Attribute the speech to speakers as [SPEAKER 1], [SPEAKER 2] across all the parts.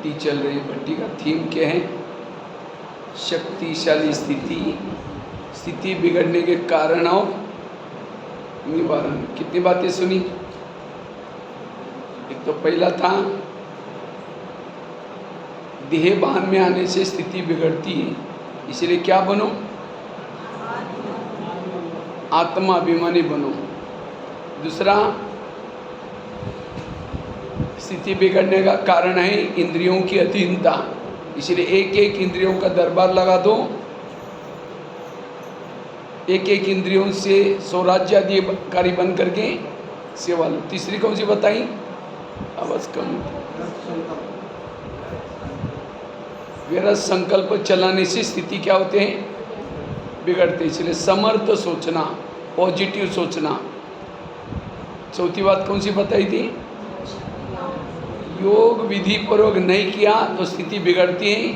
[SPEAKER 1] भट्टी चल रही है। भट्टी का थीम क्या है? शक्तिशाली स्थिति, स्थिति बिगड़ने के कारण और निवारण। कितनी बातें सुनी? एक तो पहला था देह भान में आने से स्थिति बिगड़ती है, इसलिए क्या बनो? आत्मा अभिमानी बनो। दूसरा, स्थिति बिगड़ने का कारण है इंद्रियों की अधीनता, इसलिए एक एक इंद्रियों का दरबार लगा दो, एक एक इंद्रियों से स्वराज्याधिकारी बन करके सेवा लो। तीसरी कौन सी बताई? आवाज कम। विरत संकल्प चलाने से स्थिति क्या होते हैं? बिगड़ते। इसलिए समर्थ सोचना, पॉजिटिव सोचना। चौथी बात कौन सी बताई थी? योग विधि पूर्वक नहीं किया तो स्थिति बिगड़ती है,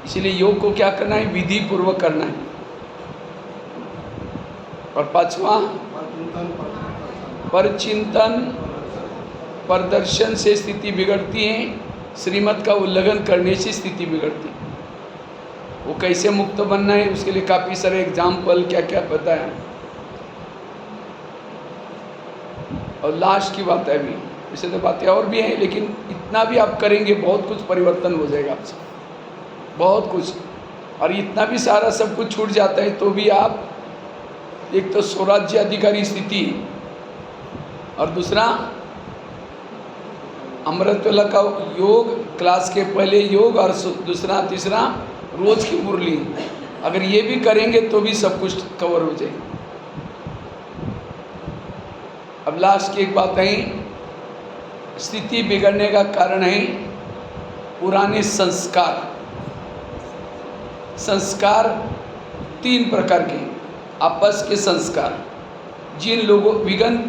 [SPEAKER 1] इसलिए योग को क्या करना है? विधि पूर्वक करना है। और पांचवा, परचिंतन प्रदर्शन से स्थिति बिगड़ती है, श्रीमत का उल्लंघन करने से स्थिति बिगड़ती है। वो कैसे मुक्त बनना है उसके लिए काफ़ी सारे एग्जाम्पल क्या क्या बताया। और लास्ट की बात है अभी, वैसे तो बातें और भी हैं, लेकिन इतना भी आप करेंगे बहुत कुछ परिवर्तन हो जाएगा आपसे, बहुत कुछ। और इतना भी सारा सब कुछ छूट जाता है तो भी आप, एक तो स्वराज्य अधिकारी स्थिति, और दूसरा अमृतवेला का योग, क्लास के पहले योग, और दूसरा तीसरा रोज की मुरली। अगर ये भी करेंगे तो भी सब कुछ कवर हो जाएगा। अब लास्ट की एक बात है, स्थिति बिगड़ने का कारण है पुराने संस्कार। संस्कार तीन प्रकार के, आपस के संस्कार। जिन लोगों, विघन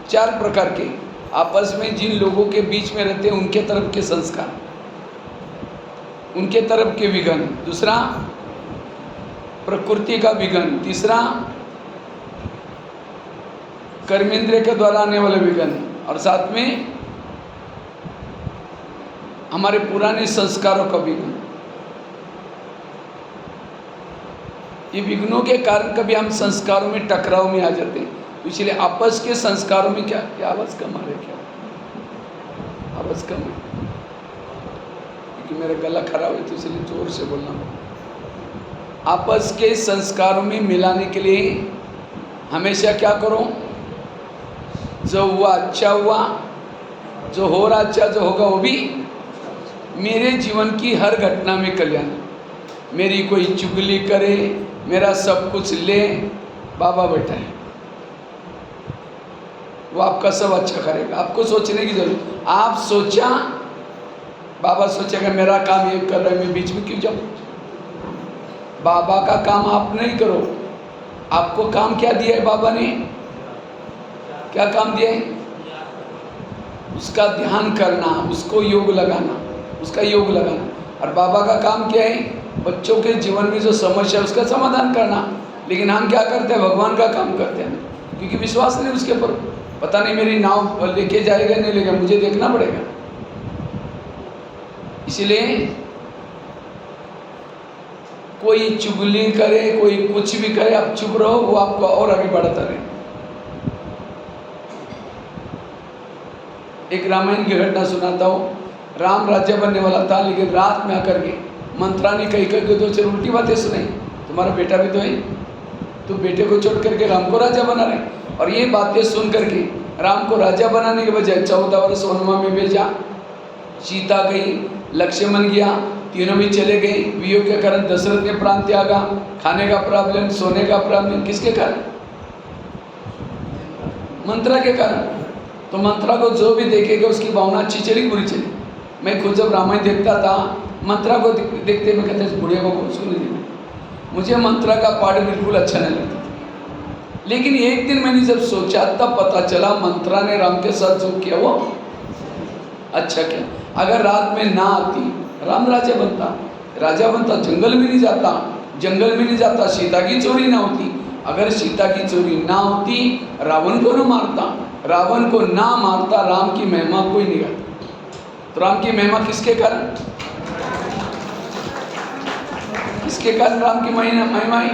[SPEAKER 1] चार प्रकार के, आपस में जिन लोगों के बीच में रहते हैं उनके तरफ के संस्कार, उनके तरफ के विघन। दूसरा प्रकृति का विघन। तीसरा कर्मेंद्रिय के द्वारा आने वाले विघन, और साथ में हमारे पुराने संस्कारों का विघन। ये विघ्नों के कारण कभी हम संस्कारों में टकराव में आ जाते हैं, इसलिए आपस के संस्कारों में क्या आवाज़ कम आ रही है? क्या आवाज़ कम है? क्योंकि मेरा गला खराब है तो इसलिए जोर से बोलना। आपस के संस्कारों में मिलाने के लिए हमेशा क्या करो? जो हुआ अच्छा हुआ, जो हो रहा अच्छा, जो होगा वो भी मेरे जीवन की हर घटना में कल्याण। मेरी कोई चुगली करे, मेरा सब कुछ ले, बाबा बैठा है, वो आपका सब अच्छा करेगा। आपको सोचने की जरूरत, आप सोचा, बाबा सोचेगा मेरा काम ये कर रहा है, मैं बीच में क्यों जाऊँ? बाबा का काम आप नहीं करो। आपको काम क्या दिया है बाबा ने? क्या काम दिया है? उसका ध्यान करना, उसको योग लगाना, उसका योग लगाना। और बाबा का काम क्या है? बच्चों के जीवन में जो समस्या है उसका समाधान करना। लेकिन हम क्या करते हैं? भगवान का काम करते हैं, क्योंकि विश्वास नहीं उसके ऊपर। पता नहीं मेरी नाव लेके जाएगा नहीं लेगा, मुझे देखना पड़ेगा। इसलिए कोई चुगली करे, कोई कुछ भी करे, आप चुप रहो, वो आपको और आगे बढ़ाता रहे। एक रामायण की घटना सुनाता हूँ। राम राज्य बनने वाला था, लेकिन रात में आकर के मंत्रानी कही करके दो चार उल्टी बातें सुनाई। तुम्हारा बेटा भी तो है, तो बेटे को छोड़ करके राम को राजा बना रहे। और ये बातें सुन करके राम को राजा बनाने के बजाय 14 वर्ष वनवा में भेजा। सीता गई, लक्ष्मण गया, तीनों भी चले गए। वियोग के कारण दशरथ के प्राण त्यागा। खाने का प्रॉब्लम, सोने का प्रॉब्लम, किसके कारण? मंत्रा के कारण। तो मंत्रा को जो भी देखेगा उसकी भावना अच्छी चली बुरी चली। मैं खुद जब रामायण देखता था, मंत्रा को देखते मैं कहता बुढ़िया को उसको नहीं देखा, मुझे मंत्रा का पाठ बिल्कुल अच्छा नहीं लगता था। लेकिन एक दिन मैंने जब सोचा तब पता चला मंत्रा ने राम के साथ जो किया वो अच्छा किया। अगर रात में ना आती, राम राजा बनता, जंगल में नहीं जाता, जंगल में नहीं जाता, सीता की चोरी ना होती। अगर सीता की चोरी ना होती, रावण को ना मारता, रावण को ना मारता, राम की महिमा कोई नहीं करता। तो राम की महिमा किसके कारण? किसके कारण राम की महिमा आई?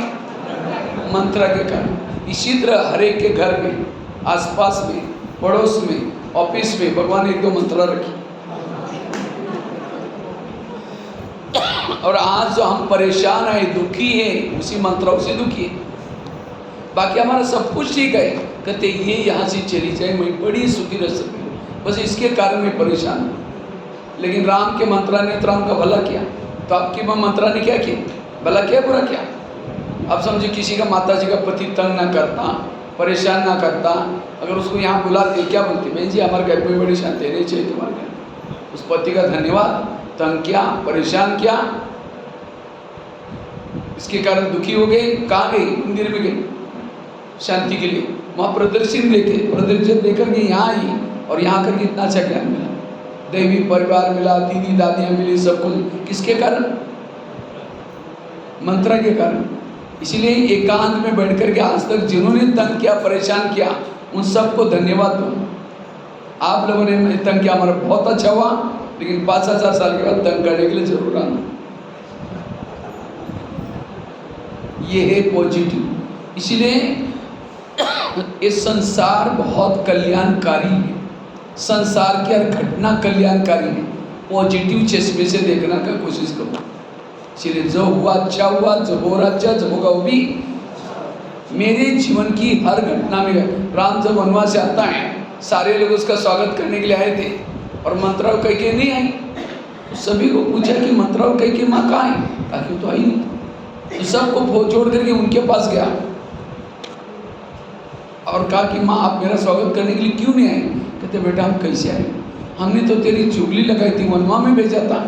[SPEAKER 1] मंत्र के कारण। इसी तरह हर एक के घर में, आसपास में, पड़ोस में, ऑफिस में भगवान एक दो मंत्र रखी। और आज जो हम परेशान है, दुखी है, उसी मंत्रों से दुखी है। बाकी हमारा सब कुछ ठीक है, कहते ये यहाँ से चली जाए मैं बड़ी सुखी रह सकूँ, बस इसके कारण मैं परेशान हूँ। लेकिन राम के मंत्रा ने तो राम का भला किया, तो आपकी मंत्रा ने क्या किया? भला किया, बुरा किया? अब समझे किसी का माता जी का पति तंग ना करता, परेशान ना करता, अगर उसको यहाँ बुलाते क्या बोलते? बहन जी हमारे घर में बड़ी शांति नहीं चाहिए तुम्हारे घर। उस पति का धन्यवाद, तंग किया, परेशान किया, इसके कारण दुखी हो गए। कहाँ गई? मंदिर में गई शांति के लिए, वहाँ प्रदर्शन लेकर के यहाँ आई, और यहाँ करके इतना अच्छा ज्ञान मिला, दैवी परिवार मिला, दीदी दादियाँ मिली, सब कुछ किसके कारण? मंत्र के कारण। इसीलिए एकांत में बैठ करके आज तक जिन्होंने तंग किया, परेशान किया, उन सबको धन्यवाद दो। आप लोगों ने तंग किया, हमारा बहुत अच्छा हुआ, लेकिन 5,000 साल के बाद तंग करने के लिए जरूर आना। ये है पॉजिटिव। इसीलिए ये संसार बहुत कल्याणकारी है, संसार की हर घटना कल्याणकारी है। पॉजिटिव चश्मे से देखना का कोशिश करो। इसलिए जो हुआ अच्छा हुआ, जो हो रहा अच्छा, जो होगा वो भी। मेरे जीवन की हर घटना में राम जब वनवास से आता है, सारे लोग उसका स्वागत करने के लिए आए थे, और मंत्राव कैके नहीं आई। तो सभी को पूछा कि मंत्राव कैके माँ कहाँ है? ताकि तो आई नहीं। तो सबको छोड़ करके उनके पास गया और कहा कि माँ आप मेरा स्वागत करने के लिए क्यों नहीं आए? कहते बेटा हम कैसे आए, हमने तो तेरी चुगली लगाई थी, वनवा में भेजा था।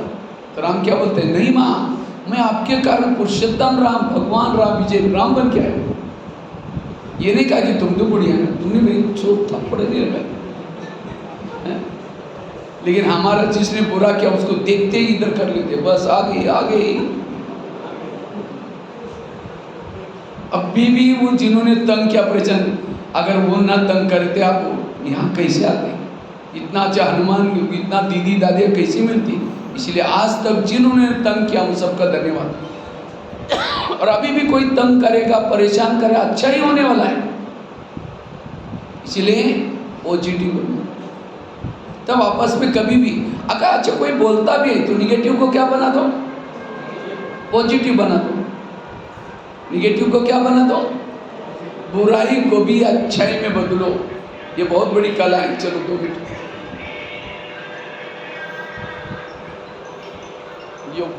[SPEAKER 1] तो राम क्या बोलते हैं? नहीं माँ, मैं आपके कारण पुरुषोत्तम राम, भगवान राम, विजय राम बन के आया। ये नहीं कहा कि तुम तो बढ़िया है, तुमने मेरी चोट थप्पड़ नहीं लगाई। लेकिन हमारा जिसने बुरा किया उसको देखते ही इधर कर लेते, बस आगे आगे। अभी भी वो जिन्होंने तंग किया परेशान, अगर वो ना तंग करते आप यहाँ कैसे आते? इतना अच्छा हनुमान, इतना दीदी दादी कैसी मिलती? इसलिए आज तक जिन्होंने तंग किया उन सबका धन्यवाद। और अभी भी कोई तंग करेगा, परेशान करेगा, अच्छा ही होने वाला है। इसलिए पॉजिटिव बनो। तब आपस में कभी भी अगर अच्छा कोई बोलता भी है तो निगेटिव को क्या बना दो? पॉजिटिव बना दो। निगेटिव को क्या बना दो? बुराई को भी अच्छाई में बदलो। ये बहुत बड़ी कला है। चलो 2 मिनट योग।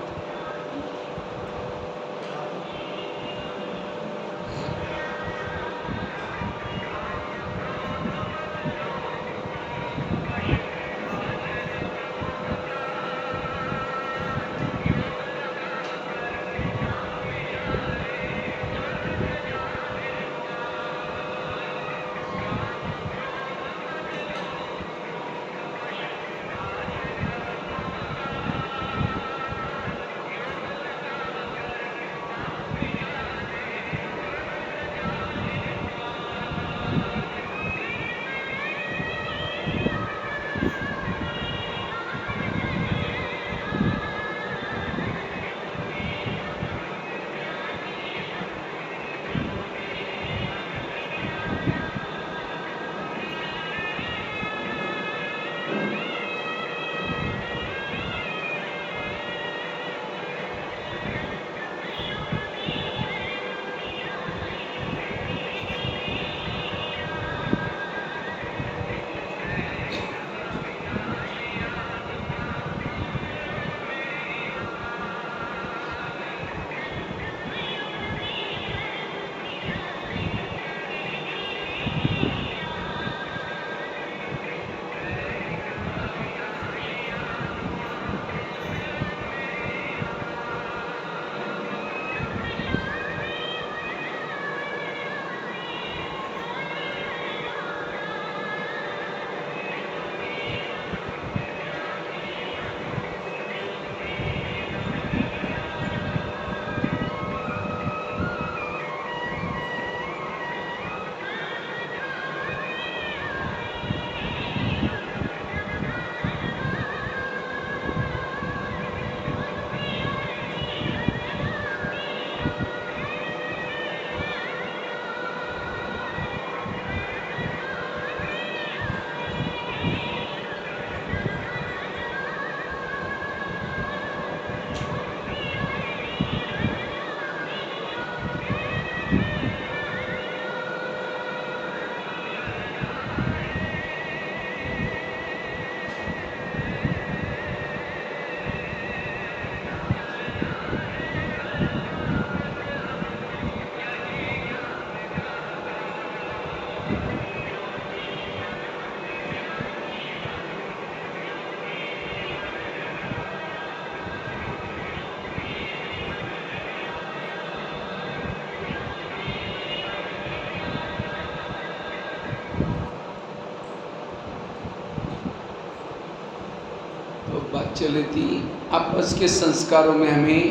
[SPEAKER 1] चल रही थी, आपस के संस्कारों में हमें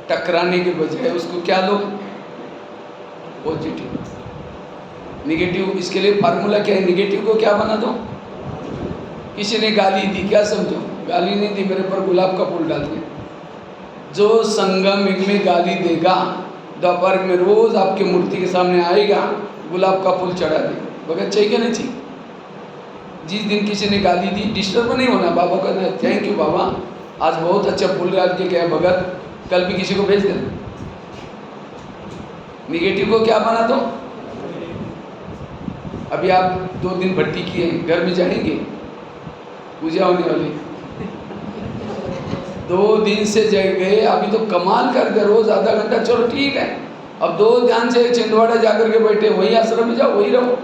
[SPEAKER 1] टकराने के बजाय उसको क्या लो, पॉजिटिव। निगेटिव, इसके लिए फार्मूला क्या है, निगेटिव को क्या बना दो। किसी ने गाली दी, क्या समझो, गाली नहीं दी, मेरे पर गुलाब का फूल डाल दिया। जो संगम में गाली देगा, दोपहर में रोज आपकी मूर्ति के सामने आएगा, गुलाब का फूल चढ़ा दे, भगत चाहिए कि नहीं चाहिए। जिस दिन किसी ने गाली दी, डिस्टर्ब नहीं होना, बाबा कहना थैंक यू बाबा, आज बहुत अच्छा फूल डाल के गया भगत, कल भी किसी को भेज देना। निगेटिव को क्या बना दो। अभी आप 2 दिन भट्टी किए, घर में जाएंगे, पूजा होने वाली, 2 दिन से जग गए, अभी तो कमाल कर गए, रोज आधा घंटा, चलो ठीक है, अब 2 ध्यान से छिंदवाड़ा जाकर के बैठे, वही आश्रम में जाओ, वही रहो।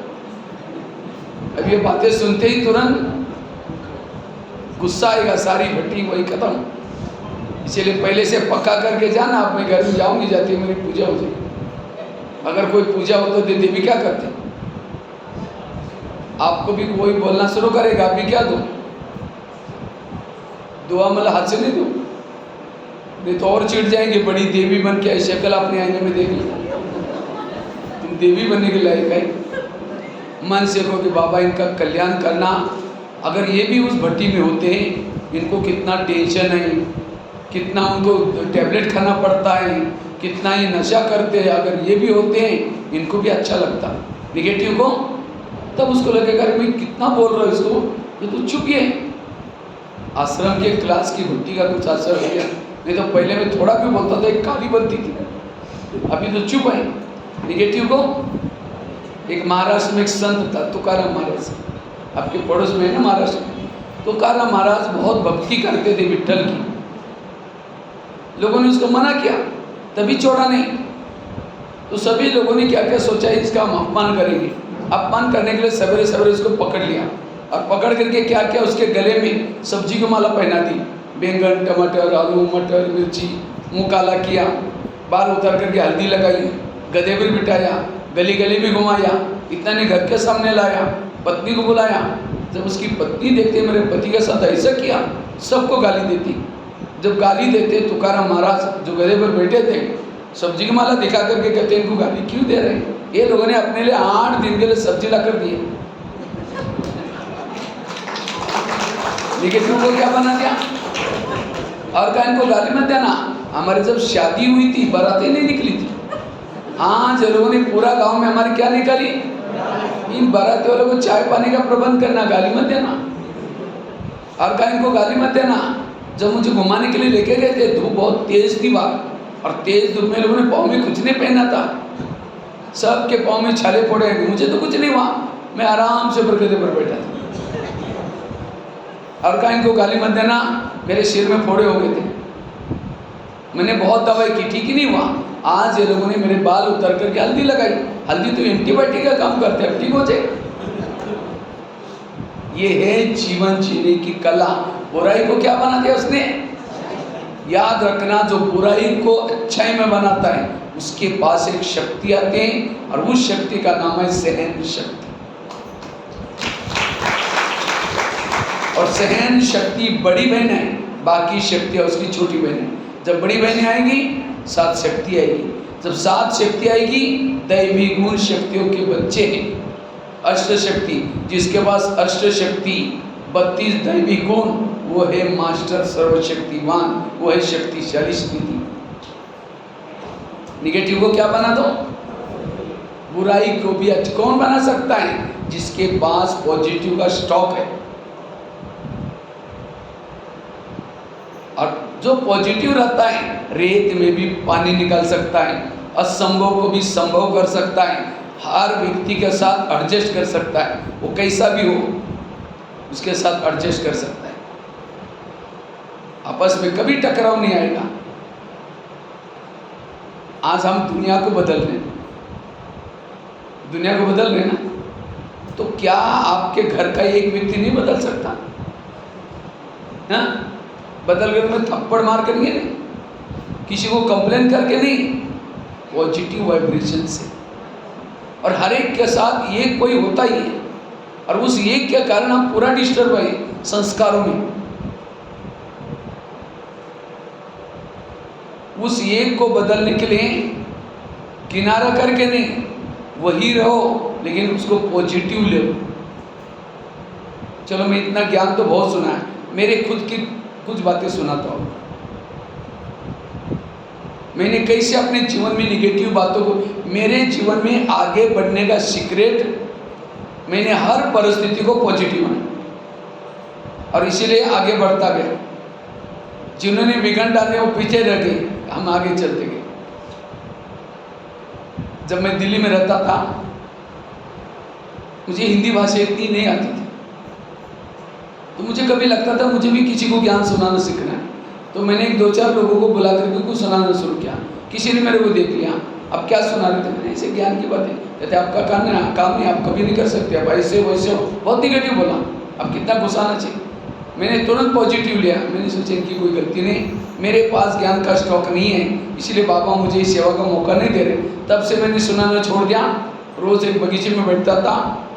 [SPEAKER 1] अब ये बातें सुनते ही तुरंत गुस्सा आएगा, सारी भट्टी वही खत्म। इसलिए पहले से पक्का करके जाना, आप मैं घर में जाऊंगी, जाती है मेरी पूजा हो जाएगी। अगर कोई पूजा हो तो देवी क्या करते, आपको भी कोई बोलना शुरू करेगा, आप भी क्या दो, दुआ मतलब हाथ से नहीं दो, नहीं तो और चिढ़ जाएंगे, बड़ी देवी बन के शक्ल अपने आईने में देख ली, तुम देवी बनने के लायक है। मन से कहो कि बाबा इनका कल्याण करना। अगर ये भी उस भट्टी में होते हैं, इनको कितना टेंशन है, कितना उनको टैबलेट खाना पड़ता है, कितना ये नशा करते हैं, अगर ये भी होते हैं इनको भी अच्छा लगता निगेटिव को, तब उसको लगेगा अरे भाई कितना बोल रहा है इसको, ये तो चुप है। आश्रम के क्लास की भट्टी का कुछ असर हो गया, नहीं तो पहले में थोड़ा भी बोलता था, एक काली बनती थी, अभी तो चुप है निगेटिव को। एक महाराष्ट्र में एक संत था, तुकाराम महाराज, आपके पड़ोस में है ना महाराष्ट्र में। तुकाराम महाराज बहुत भक्ति करते थे विट्ठल की, लोगों ने उसको मना किया, तभी छोड़ा नहीं। तो सभी लोगों ने क्या क्या सोचा, इसका हम अपमान करेंगे। अपमान करने के लिए सवेरे सवेरे उसको पकड़ लिया, और पकड़ करके क्या क्या उसके गले में सब्जी की माला पहना दी, बैंगन, टमाटर, आलू, मटर, मिर्ची, मुँह काला किया, बाल उतार करके हल्दी लगाई, गधे पर बिठाया, गली गली में घुमाया, इतना ने घर के सामने लाया, पत्नी को बुलाया। जब उसकी पत्नी देखते मेरे पति के साथ ऐसा किया, सबको गाली देती। जब गाली देते तुकाराम महाराज जो गधे पर बैठे थे, सब्जी की माला दिखा करके कहते इनको गाली क्यों दे रहे हैं। ये लोगों ने अपने लिए 8 दिन के लिए सब्जी ला कर दी, निगेटिव को क्या बना दिया, और कहा इनको गाली मत देना। हमारे जब शादी हुई थी, बारात ही नहीं निकली थी, आज लोगों ने पूरा गांव में हमारी क्या निकाली, इन बाराती वालों को चाय पानी का प्रबंध करना, गाली मत देना। और कहा इनको गाली मत देना। जब मुझे घुमाने के लिए लेके गए थे, धूप बहुत तेज थी बाहर, और तेज धूप में लोगों ने पाँव में कुछ नहीं पहना था, सबके पाँव में छाले फोड़े, मुझे तो कुछ नहीं हुआ, मैं आराम से गधे पर बैठा था। और कहा इनको गाली मत देना, मेरे सिर में फोड़े हो गए थे, मैंने बहुत दवाई की, ठीक ही नहीं हुआ। आज ये लोगों ने मेरे बाल उतर करके हल्दी लगाई, हल्दी तो एंटीबायोटिक का काम करते हैं, ठीक हो जाए। ये है जीवन जीने की कला। बुराई को क्या बना दिया उसने, याद रखना, जो बुराई को अच्छाई में बनाता है उसके पास एक शक्ति आती है, और उस शक्ति का नाम है सहन शक्ति। और सहन शक्ति बड़ी बहन है, बाकी शक्तियाँ उसकी छोटी बहन है। जब बड़ी बहनें आएंगी 7 शक्ति आएगी, जब 7 शक्ति आएगी, दैवी गुण शक्तियों के बच्चे हैं। अष्ट शक्ति, जिसके पास अष्ट शक्ति 32 दैवी गुण, वो है मास्टर सर्वशक्तिमान, वो है शक्तिशाली स्थिति। निगेटिव को क्या बना दो, बुराई को भी कौन बना सकता है, जिसके पास पॉजिटिव का स्टॉक है। और जो पॉजिटिव रहता है, रेत में भी पानी निकाल सकता है, असंभव को भी संभव कर सकता है, हर व्यक्ति के साथ एडजस्ट कर सकता है, वो कैसा भी हो उसके साथ एडजस्ट कर सकता है। आपस में कभी टकराव नहीं आएगा। आज हम दुनिया को बदल रहे हैं, दुनिया को बदल रहे ना, तो क्या आपके घर का एक व्यक्ति नहीं बदल सकता? हाँ, बदल कर में थप्पड़ मार करेंगे नहीं, किसी को कंप्लेन करके नहीं, पॉजिटिव वाइब्रेशन से। और हर एक के साथ एक कोई होता ही है, और उस एक के कारण हम पूरा डिस्टर्ब है संस्कारों में। उस एक को बदलने के लिए किनारा करके नहीं, वही रहो लेकिन उसको पॉजिटिव ले। चलो मैं इतना ज्ञान तो बहुत सुना है, मेरे खुद की कुछ बातें सुनाता हूँ। मैंने कैसे अपने जीवन में निगेटिव बातों को, मेरे जीवन में आगे बढ़ने का सीक्रेट, मैंने हर परिस्थिति को पॉजिटिव बनाया और इसीलिए आगे बढ़ता गया। जिन्होंने विघन डाले वो पीछे रह गए, हम आगे चलते गए। जब मैं दिल्ली में रहता था, मुझे हिंदी भाषा इतनी नहीं आती थी, तो मुझे कभी लगता था मुझे भी किसी को ज्ञान सुनाना सीखना है। तो मैंने एक 2-4 लोगों को बुला करके कुछ सुनाना शुरू किया। किसी ने मेरे को देख लिया, अब क्या सुना रहे थे? मैंने ऐसे ज्ञान की बातें। कहते आपका काम नहीं, आप कभी नहीं कर सकते, आप ऐसे वैसे हो, बहुत निगेटिव बोला। अब कितना घुसाना चाहिए। मैंने तुरंत पॉजिटिव लिया। मैंने सोचा इनकी कोई गलती नहीं, मेरे पास ज्ञान का स्टॉक नहीं है, इसलिए बाबा मुझे इस सेवा का मौका नहीं दे रहे। तब से मैंने सुनाना छोड़ दिया। रोज़ एक बगीचे में बैठता था,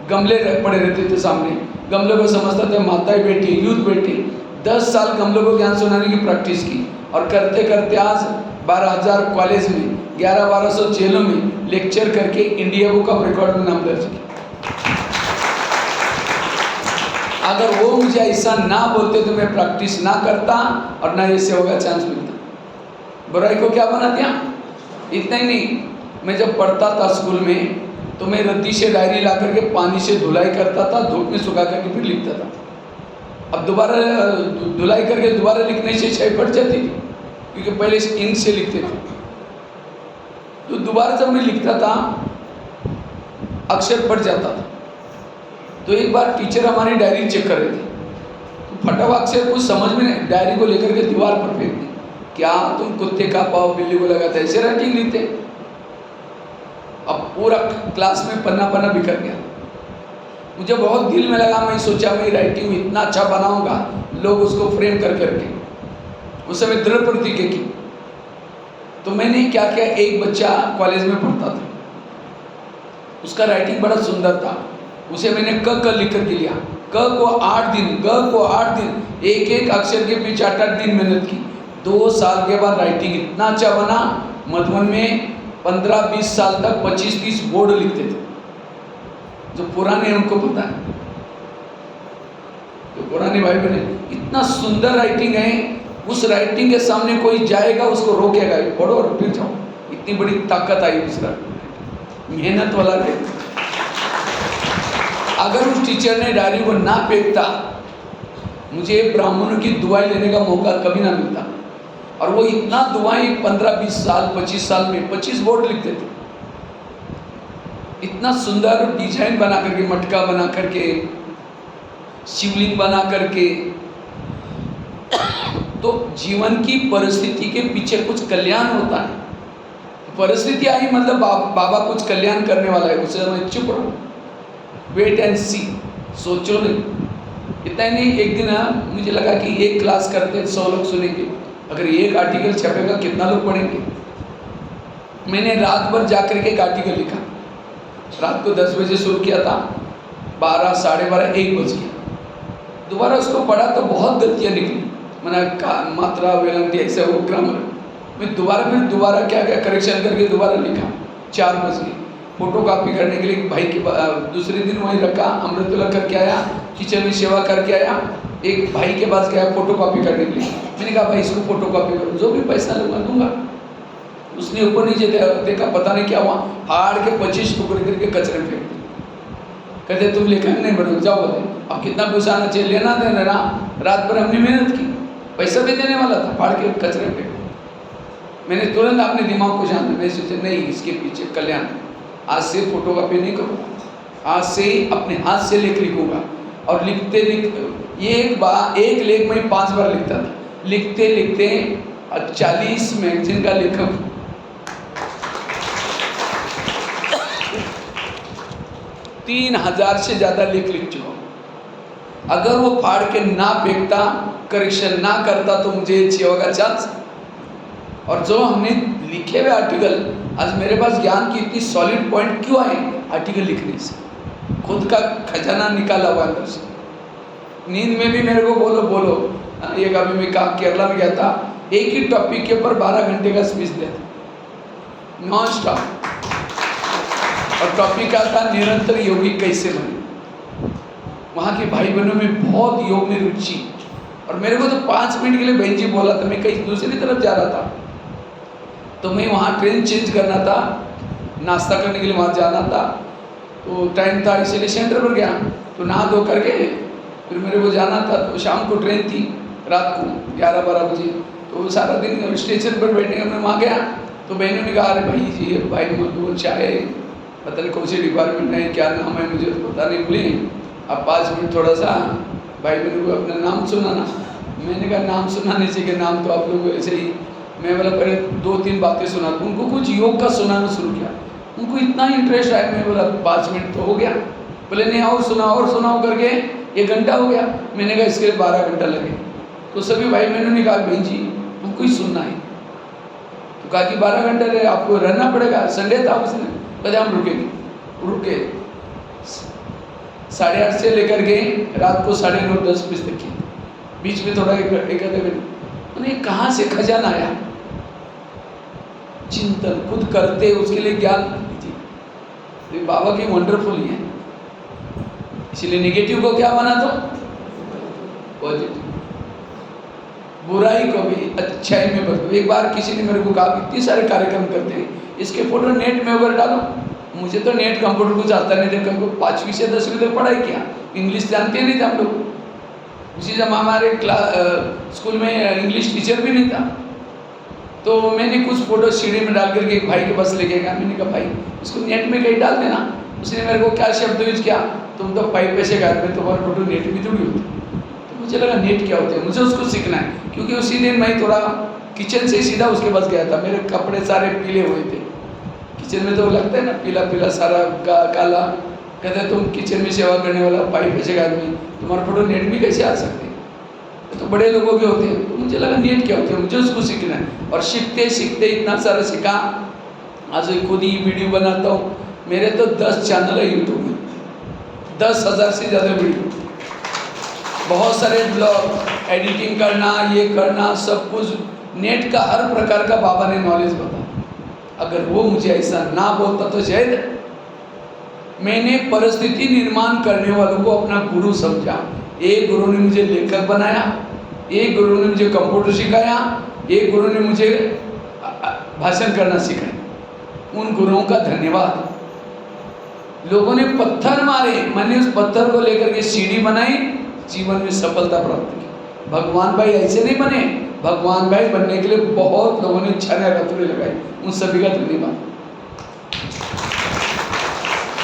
[SPEAKER 1] गमले पड़े रहते थे सामने, गमलों को समझता था माताएं बैठी, यूथ बैठी। 10 साल गमलों को ज्ञान सुनाने की प्रैक्टिस की और करते करते आज 12,000 कॉलेज में, 1100-1200 जेलों में लेक्चर करके इंडिया बुक ऑफ रिकॉर्ड में नाम दर्ज किया। अगर वो मुझे ऐसा ना बोलते तो मैं प्रैक्टिस ना करता और ना ये सेवा का चांस मिलता। बुराई को क्या बना दिया? इतना ही नहीं, मैं जब पढ़ता था स्कूल में तो मैं रद्दी से डायरी ला करके पानी से धुलाई करता था, धूप में सुखा करके फिर लिखता था। अब दोबारा धुलाई करके दोबारा लिखने से स्याही फट जाती थी, क्योंकि पहले इंक से लिखते थे। तो दोबारा जब मैं लिखता था अक्षर फट जाता था। तो एक बार टीचर हमारी डायरी चेक कर रहे थे, तो फटा हुआ अक्षर कुछ समझ में नहीं, डायरी को लेकर के दीवार पर फेंक दी। क्या तुम कुत्ते का पाव बिल्ली को लगाते ऐसे राइटिंग लिखते? अब पूरा क्लास में पन्ना पन्ना बिखर गया। मुझे बहुत दिल में लगा, मैं सोचा मैं राइटिंग इतना अच्छा बनाऊंगा, लोग उसको फ्रेम कर करके। उस समय दृढ़ प्रतिज्ञा की। तो मैंने क्या किया, एक बच्चा कॉलेज में पढ़ता था, उसका राइटिंग बड़ा सुंदर था, उसे मैंने क लिख करके लिया। क को 8 दिन, ग को 8 दिन, एक एक अक्षर के पीछे 8-8 दिन मेहनत की। 2 साल के बाद राइटिंग इतना अच्छा बना। मधुबन में 15-20 साल तक 25-30 बोर्ड लिखते थे। जो पुराने हैं उनको पता है, तो पुराने भाई बहन, इतना सुंदर राइटिंग है। उस राइटिंग के सामने कोई जाएगा उसको रोकेगा, पढ़ो और फिर जाओ। इतनी बड़ी ताकत आई उस मेहनत वाला राइटिंग। अगर उस टीचर ने डायरी को ना फेंकता, मुझे ब्राह्मणों की दुआएं लेने का मौका कभी ना मिलता। और वो इतना दुआएं 15-20 साल 25 साल में 25 बोर्ड लिखते थे। इतना सुंदर डिजाइन बना करके, मटका बना करके, शिवलिंग बना करके। तो जीवन की परिस्थिति के पीछे कुछ कल्याण होता है। परिस्थिति आई मतलब बाबा कुछ कल्याण करने वाला है, उसे मैं चुप रहो, वेट एंड सी, सोचो नहीं। इतना ही नहीं, एक दिन मुझे लगा कि एक क्लास करते 100 लोग सुनेंगे, अगर एक आर्टिकल छपेगा कितना लोग पढ़ेंगे। मैंने रात भर जाकर के एक आर्टिकल लिखा। रात को 10 बजे शुरू किया था, 12, 12:30, 1 बज गया। दोबारा उसको पढ़ा तो बहुत गलतियाँ निकली, मैंने मात्रा वेलंती ऐसे वो ग्रामर। मैं दोबारा क्या करेक्शन करके दोबारा लिखा। 4 बज गए। फोटो कॉपी करने के लिए भाई के दूसरे दिन वहीं रखा, अमृत तुला करके आया, किचन में सेवा करके आया। एक भाई के पास गया फोटो कॉपी करने के लिए। मैंने कहा भाई इसको फोटो कॉपी करो, जो भी पैसा लूँगा दूंगा। उसने ऊपर नीचे देखा, पता नहीं क्या हुआ, हाड़ के 25 टुकड़े करके कचरे में फेंक दिए। कहते तुम लेखक नहीं बनो, जाओ। बोले अब कितना घुसाना चाहिए, लेना देना ना। रात भर हमने मेहनत की, पैसा भी देने वाला था, फाड़ के कचरे में फेंक। मैंने तुरंत अपने दिमाग को जान दिया। मैं सोचा नहीं, इसके पीछे कल्याण। आज से फोटो कॉपी नहीं करूँगा, आज से अपने हाथ से लेख लिखूंगा। और लिखते एक लेख में 5 बार लिखता था। लिखते लिखते 40 मैगजीन का लेखक। 3000 से ज़्यादा लेख लिख चुका हूँ। अगर वो फाड़ के ना फेंकता, करेक्शन ना करता, तो मुझे सेवा का चांस। और जो हमने लिखे हुए आर्टिकल, आज मेरे पास ज्ञान की इतनी सॉलिड पॉइंट क्यों आए? आर्टिकल लिखने से खुद का खजाना निकाला हुआ अंदर से। नींद में भी मेरे को बोलो। एक अभी मैं केरला में गया था, एक ही टॉपिक के ऊपर 12 घंटे का स्पीच देते नॉन स्टॉप। और टॉपिक क्या था, निरंतर योगी कैसे बने। वहाँ के भाई बहनों में बहुत योग में रुचि, और मेरे को तो 5 मिनट के लिए बहन जी बोला था, मैं कहीं दूसरी तरफ जा रहा था, तो मैं वहाँ ट्रेन चेंज करना था, नाश्ता करने के लिए वहाँ जाना था, तो टाइम था इसीलिए सेंटर पर गया, तो नहा धो करके फिर मेरे को जाना था। तो शाम को ट्रेन थी, रात को 11-12 बजे, तो सारा दिन स्टेशन पर बैठने का मैं वहाँ गया। तो बहनों ने कहा, अरे भाई जी भाई मधुबन चाहे पता नहीं कौन सी डिपार्टमेंट है, क्या नाम है मुझे तो पता नहीं, बोले आप 5 मिनट थोड़ा सा भाई बहनों को अपना नाम सुनाना। मैंने कहा नाम सुनाने से कि नाम तो आप लोग ऐसे ही, मैं बोला पहले 2-3 बातें सुना, उनको कुछ योग का सुनाना शुरू किया, उनको इतना इंटरेस्ट आया। मैं बोला 5 मिनट तो हो गया, बोले नहीं और सुनाओ करके 1 घंटा हो गया। मैंने कहा इसके लिए 12 घंटा लगे। तो सभी भाई बहनों ने कहा बहन जी हमको ही सुनना है, तो कहा कि 12 घंटे रहे आपको रहना पड़ेगा। संडे था उसने, कहते हम रुके 8:30 से लेकर के रात को 9:30-10 बजे तक की, बीच में थोड़ा एक आधे घंटे। उन्हें कहाँ से खजाना आया, चिंतन खुद करते उसके लिए ज्ञान दीजिए, तो बाबा की वंडरफुल ही है। इसलिए नेगेटिव को क्या बना दो, पॉजिटिव, बुराई को भी अच्छाई में बदलो। एक बार किसी ने मेरे को कहा इतने सारे कार्यक्रम करते हैं, इसके फोटो नेट में अगर डालो, मुझे तो नेट कंप्यूटर कुछ आता नहीं था, क्योंकि 5वीं से 10वीं तक पढ़ाई किया, इंग्लिश जानते नहीं थे हम लोग। उसी समय हमारे स्कूल में इंग्लिश टीचर भी नहीं था, तो मैंने कुछ फोटो सीढ़ी में डाल करके एक भाई के पास लेके गया। मैंने कहा भाई इसको नेट में कहीं डाल देना। उसने मेरे को क्या शब्द यूज किया, तुम तो 5 पैसे का आदमी, तुम्हारा फोटो नेट में थोड़ी होती। तो मुझे लगा नेट क्या होता है, मुझे उसको सीखना है, क्योंकि उसी दिन मैं थोड़ा किचन से सीधा उसके पास गया था, मेरे कपड़े सारे पीले हुए थे। किचन में तो लगता है ना पीला सारा काला, कहते तुम किचन में सेवा करने वाला 5 पैसे का आदमी, तुम्हारा फोटो नेट में कैसे आ सकते हैं, तो बड़े लोगों के होते हैं। तो मुझे लगा नेट क्या होते हैं, मुझे उसको सीखना है। और सीखते सीखते इतना सारा सीखा, आज खुद ही वीडियो बनाता हूँ। मेरे तो 10 चैनल है यूट्यूब में, 10,000 से ज़्यादा वीडियो, बहुत सारे ब्लॉग, एडिटिंग करना, ये करना, सब कुछ नेट का हर प्रकार का बाबा ने नॉलेज बताया। अगर वो मुझे ऐसा ना बोलता तो शायद मैंने परिस्थिति निर्माण करने वालों को अपना गुरु समझा। एक गुरु ने मुझे लेखक बनाया, एक गुरु ने मुझे कंप्यूटर सिखाया, एक गुरु ने मुझे भाषण करना सिखाया। उन गुरुओं का धन्यवाद। लोगों ने पत्थर मारे, मैंने उस पत्थर को लेकर के सीढ़ी बनाई, जीवन में सफलता प्राप्त की। भगवान भाई ऐसे नहीं बने, भगवान भाई बनने के लिए बहुत लोगों ने छाने रतुड़े लगाई, उन सभी का धन्यवाद।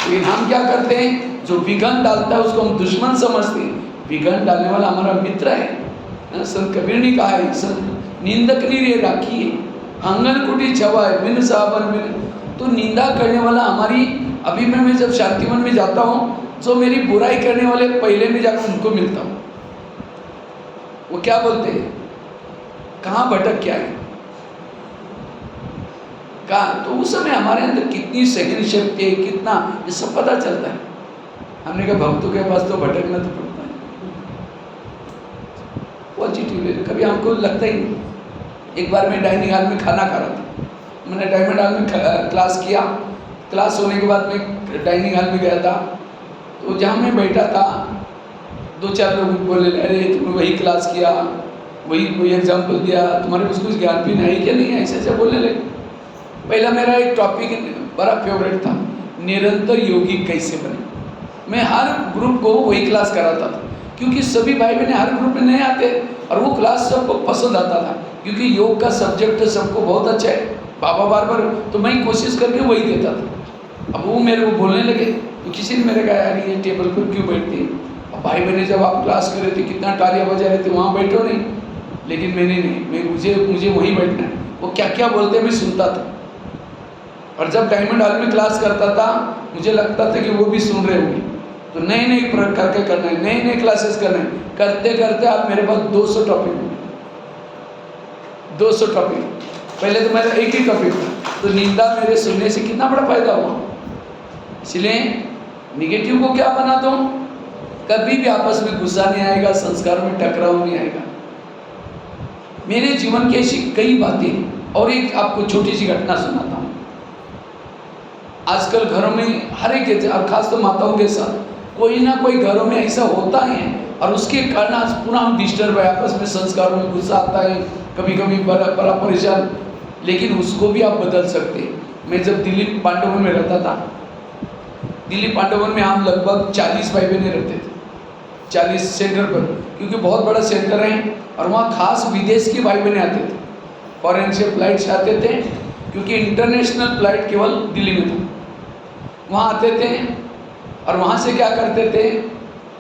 [SPEAKER 1] लेकिन हम क्या करते हैं, जो विघन डालता है उसको हम दुश्मन समझते हैं। विघन डालने वाला हमारा मित्र है। संत कबीर ने कहा है, संत निंदक नहीं रे राखी है, आंगन कुटी छवाए बिन साबन बिन। तो निंदा करने वाला हमारी, अभी मैं जब शांतिवन में जाता हूँ, जो मेरी बुराई करने वाले पहले में जाकर उनको मिलता हूँ। वो क्या बोलते हैं, कहाँ भटक क्या है, कहाँ, तो उस समय हमारे अंदर कितनी सहन शक्ति है, कितना, ये सब पता चलता है। हमने कहा भक्तों के पास तो भटकना तो पड़ता है। पॉजिटिव कभी हमको लगता ही नहीं। एक बार मैं डाइनिंग हॉल में खाना खा रहा था, मैंने डायमंड हॉल में क्लास किया। क्लास होने के बाद मैं डाइनिंग हॉल में गया था, तो जहाँ मैं बैठा था 2-4 लोग बोले, अरे तुमने वही क्लास किया, वही कोई एग्जाम्पल दिया, तुम्हारे पास कुछ ज्ञान भी नहीं क्या, नहीं है, ऐसे ऐसे बोलने लगे। पहला मेरा एक टॉपिक बड़ा फेवरेट था, निरंतर योगी कैसे बने। मैं हर ग्रुप को वही क्लास कराता था, क्योंकि सभी भाई बहन हर ग्रुप में नहीं आते, और वो क्लास सबको पसंद आता था, क्योंकि योग का सब्जेक्ट सबको बहुत अच्छा है। बाबा बार तो मैं कोशिश करके वही देता था। अब वो मेरे को बोलने लगे, तो किसी ने मेरे कहा यार ये टेबल पर क्यों बैठती है। अब भाई बहने जब आप क्लास कर रहे थे कितना तालियां बजा रहे थे, वहाँ बैठो नहीं, लेकिन मैंने नहीं, मैं मुझे वहीं बैठना है। वो क्या क्या बोलते मैं सुनता था। और जब डायमंड हॉल में क्लास करता था, मुझे लगता था कि वो भी सुन रहे होंगे, तो नए नए प्रकार के करना है, नए नए क्लासेस करना है। करते करते आप मेरे पास 200 टॉपिक होंगे, 200 टॉपिक। पहले तो मेरा एक ही टॉपिक था, तो निंदा मेरे सुनने से कितना बड़ा फायदा हुआ। इसलिए निगेटिव को क्या बना दो, कभी भी आपस में गुस्सा नहीं आएगा, संस्कारों में टकराव नहीं आएगा। मेरे जीवन की ऐसी कई बातें, और एक आपको छोटी सी घटना सुनाता हूँ। आजकल घरों में हर एक, और खास तो माताओं के साथ कोई ना कोई घरों में ऐसा होता है, और उसके कारण आज पूरा हम डिस्टर्ब है, आपस में संस्कारों में गुस्सा आता है, कभी कभी बड़ा परेशान, लेकिन उसको भी आप बदल सकते हैं। मैं जब दिल्ली पांडवन में रहता था, दिल्ली पांडवन में हम लगभग 40 भाई बहनें रहते थे, 40 सेंटर पर, क्योंकि बहुत बड़ा सेंटर है, और वहाँ खास विदेश के भाई बहनें आते थे, फॉरेन से फ्लाइट से आते थे, क्योंकि इंटरनेशनल फ्लाइट केवल दिल्ली में था। वहाँ आते थे और वहाँ से क्या करते थे,